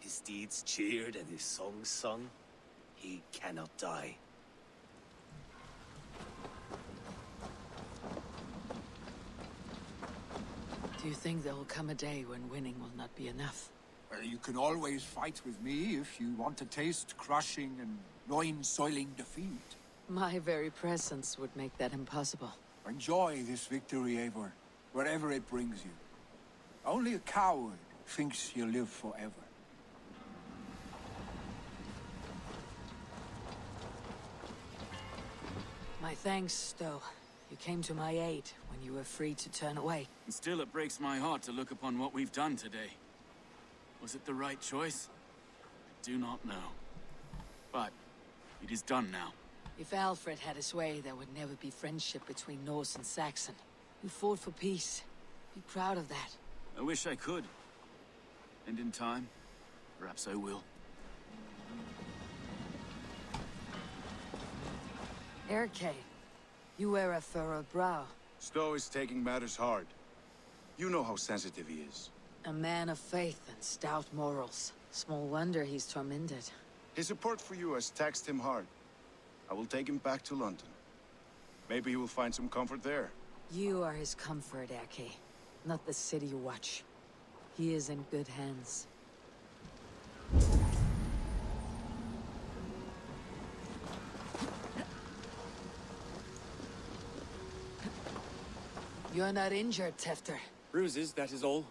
his deeds cheered and his songs sung, he cannot die. Do you think there will come a day when winning will not be enough? Well, you can always fight with me if you want to taste crushing and loin-soiling defeat. My very presence would make that impossible. Enjoy this victory, Eivor, wherever it brings you. Only a coward thinks he'll live forever. My thanks, Stowe. You came to my aid when you were free to turn away. And still it breaks my heart to look upon what we've done today. Was it the right choice? I do not know. But it is done now. If Alfred had his way, there would never be friendship between Norse and Saxon. You fought for peace. Be proud of that. I wish I could. And in time, perhaps I will. Erke, you wear a furrowed brow. Stowe is taking matters hard. You know how sensitive he is. A man of faith and stout morals. Small wonder he's tormented. His support for you has taxed him hard. I will take him back to London. Maybe he will find some comfort there. You are his comfort, Erke. Not the city you watch. He is in good hands. You're not injured, Tefter. Bruises, that is all.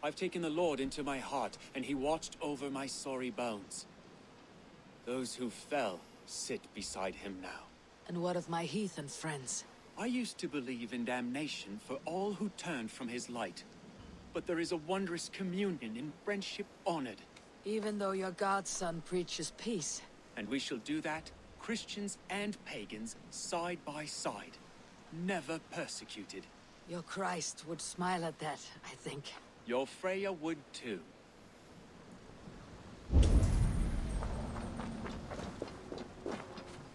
I've taken the Lord into my heart, and he watched over my sorry bones. Those who fell sit beside him now. And what of my heathen friends? I used to believe in damnation for all who turned from his light. But there is a wondrous communion in friendship honored. Even though your godson preaches peace. And we shall do that, Christians and pagans, side by side. Never persecuted. Your Christ would smile at that, I think. Your Freya would too.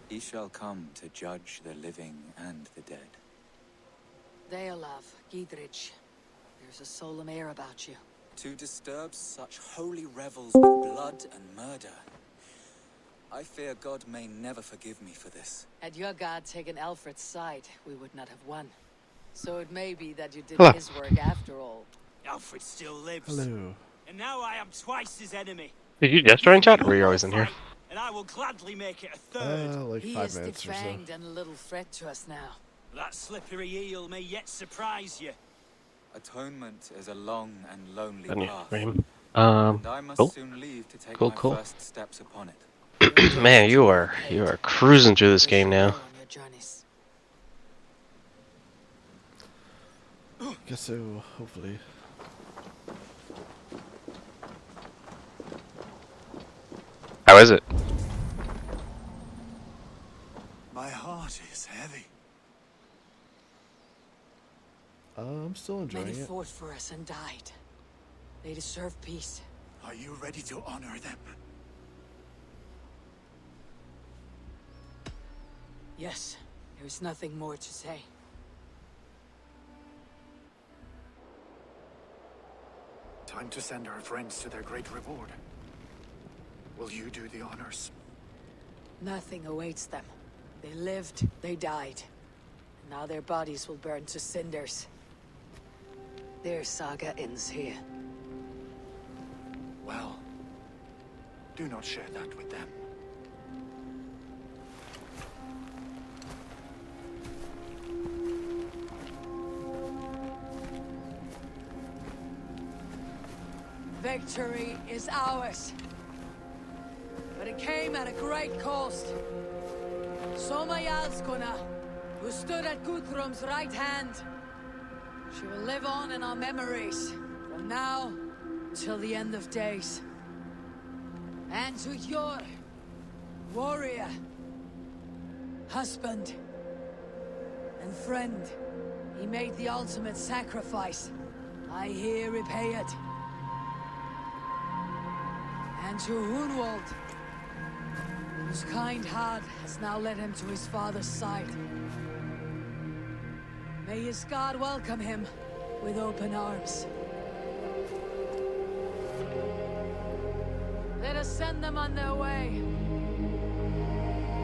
He shall come to judge the living and the dead. Deolav, Gidrich. There's a solemn air about you. To disturb such holy revels with blood and murder. I fear God may never forgive me for this. Had your god taken Alfred's side, we would not have won. So it may be that you did Hello. his work after all. Alfred still lives. Hello. And now I am twice his enemy. Did you just join chat, or were you always in here? And I will gladly make it a third. Like He 5 is minutes or so. defanged and a little threat to us now. That slippery eel may yet surprise you. Atonement is a long and lonely Then you path. stream. And I must Cool. soon leave to take Cool, my cool. first steps upon it. Man, you are cruising through this game now. Guess so, hopefully. How is it? My heart is heavy. I'm still enjoying Many it. fought for us and died. They deserve peace. Are you ready to honor them? Yes, there's nothing more to say. Time to send our friends to their great reward. Will you do the honors? Nothing awaits them. They lived, they died. Now their bodies will burn to cinders. Their saga ends here. Well, do not share that with them. Victory is ours. But it came at a great cost. Soma Jarlskona, who stood at Guthrum's right hand. She will live on in our memories, from now till the end of days. And to your warrior, husband, and friend, he made the ultimate sacrifice. I here repay it. And to Hunwald, whose kind heart has now led him to his father's side. May his God welcome him with open arms. Let us send them on their way.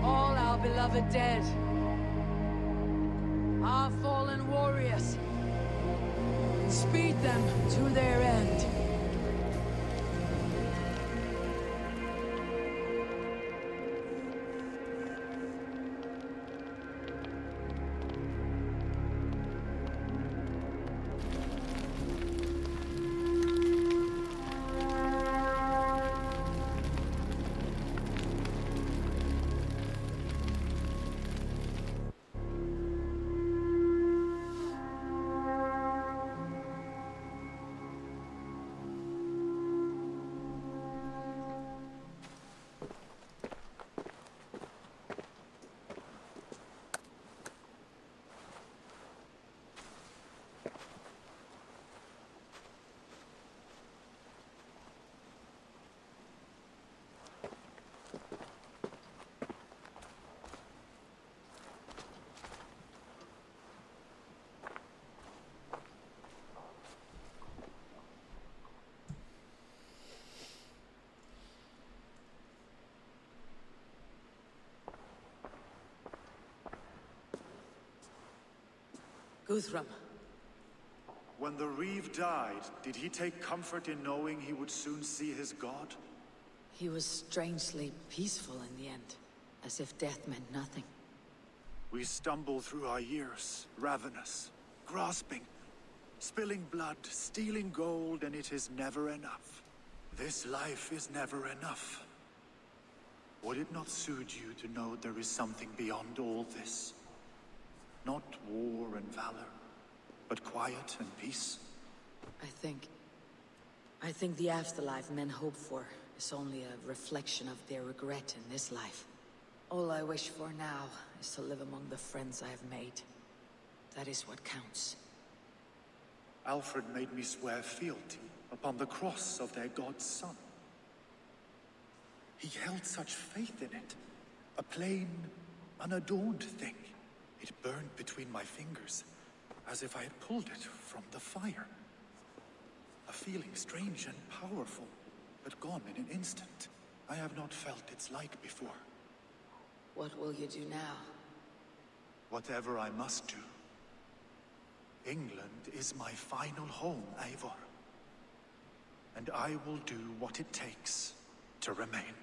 All our beloved dead. Our fallen warriors. And speed them to their end. Guthrum. When the Reeve died, did he take comfort in knowing he would soon see his god? He was strangely peaceful in the end, as if death meant nothing. We stumble through our years, ravenous, grasping, spilling blood, stealing gold, and it is never enough. This life is never enough. Would it not suit you to know there is something beyond all this? Not war and valor, but quiet and peace? I think the afterlife men hope for is only a reflection of their regret in this life. All I wish for now is to live among the friends I have made. That is what counts. Alfred made me swear fealty upon the cross of their god's son. He held such faith in it, a plain, unadorned thing. It burned between my fingers, as if I had pulled it from the fire. A feeling strange and powerful, but gone in an instant. I have not felt its like before. What will you do now? Whatever I must do. England is my final home, Eivor. And I will do what it takes to remain.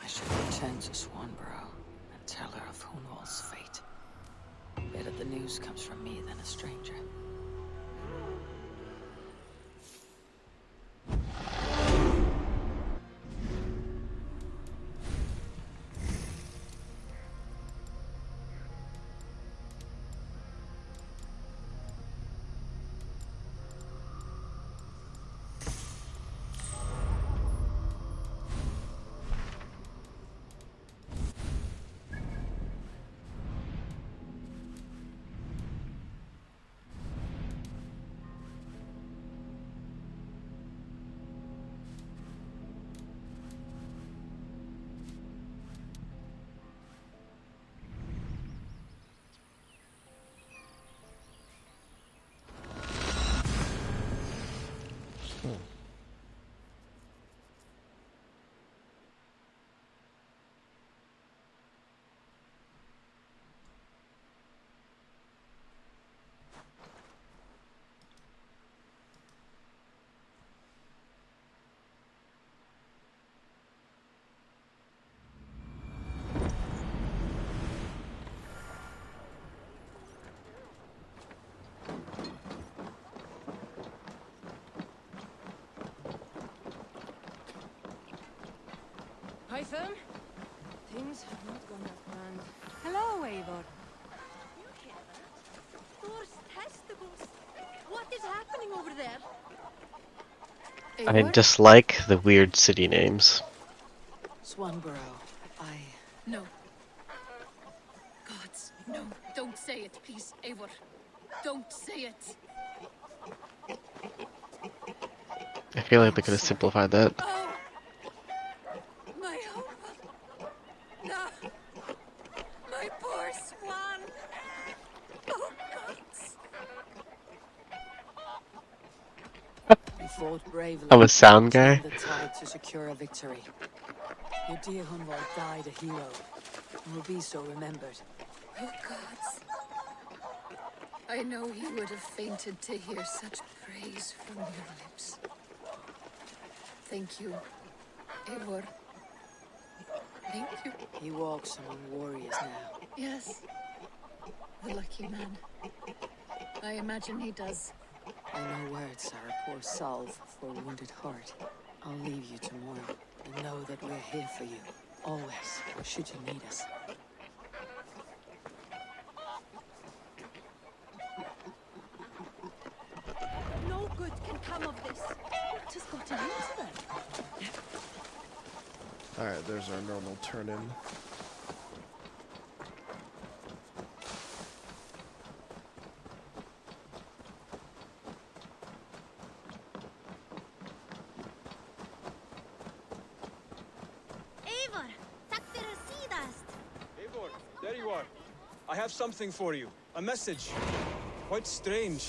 I should return to Swanborough and tell her of Hunwald's fate. Better the news comes from me than a stranger. Hytham? Things have not gone as planned. Hello, Eivor. Thor's testicles. What is happening over there? I dislike the weird city names. Swanborough. No. Gods, no. Don't say it, please, Eivor. Don't say it. I feel like they could have simplified that. Oh! My hope. No. My poor swan. Oh, gods. You fought bravely. I'm a sound guy. Turned the tide to secure a victory. Your dear Hunwald died a hero, and will be so remembered. Oh, gods. I know he would have fainted to hear such praise from your lips. Thank you, Eivor. Thank you. He walks among warriors now. Yes. The lucky man. I imagine he does. I know words are a poor salve for a wounded heart. I'll leave you tomorrow, and know that we're here for you, always, should you need us. No good can come of this. What has gotten into them? Alright, there's our normal turn-in. Eivor, takk fyrir síðast. Eivor, there you are. I have something for you. A message. Quite strange.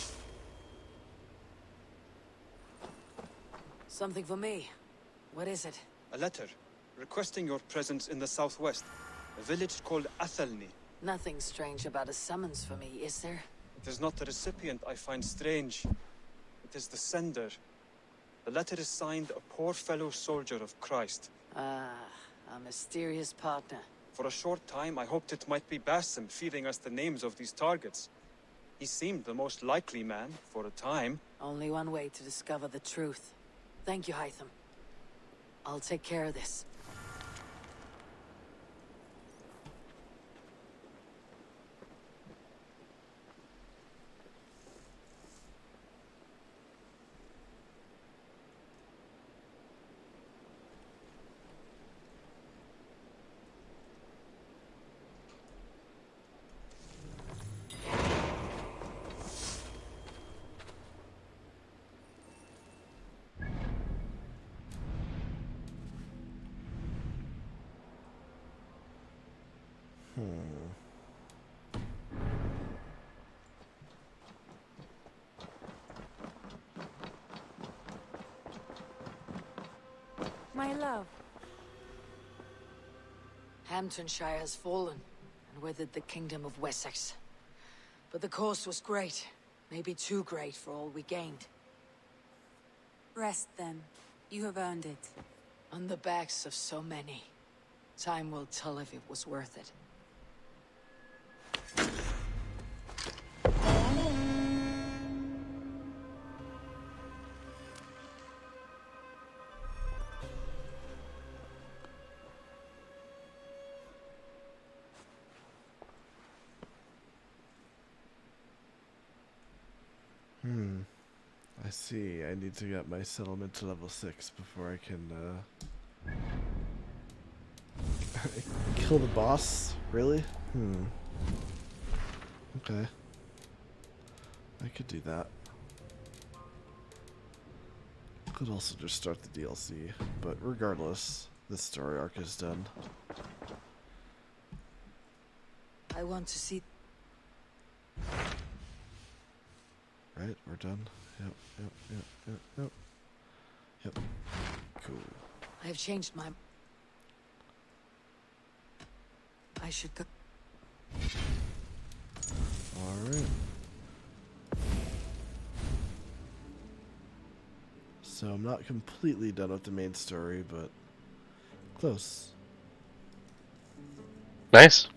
Something for me. What is it? A letter requesting your presence in the southwest, a village called Athelney. Nothing strange about a summons for me, is there? It is not the recipient I find strange. It is the sender. The letter is signed a poor fellow soldier of Christ. Ah, a mysterious partner. For a short time, I hoped it might be Basim feeding us the names of these targets. He seemed the most likely man, for a time. Only one way to discover the truth. Thank you, Hytham. I'll take care of this. My love. Hamtunscire has fallen, and with it the kingdom of Wessex. But the cost was great. Maybe too great for all we gained. Rest then. You have earned it. On the backs of so many. Time will tell if it was worth it. I see. I need to get my settlement to level 6 before I can, kill the boss? Really? Okay. I could do that. Could also just start the DLC, but regardless, this story arc is done. I want to see... Right, we're done. Yep. Cool. I have changed my... I should go... Alright. So I'm not completely done with the main story, but close. Nice.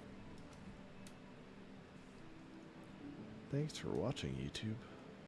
Thanks for watching, YouTube.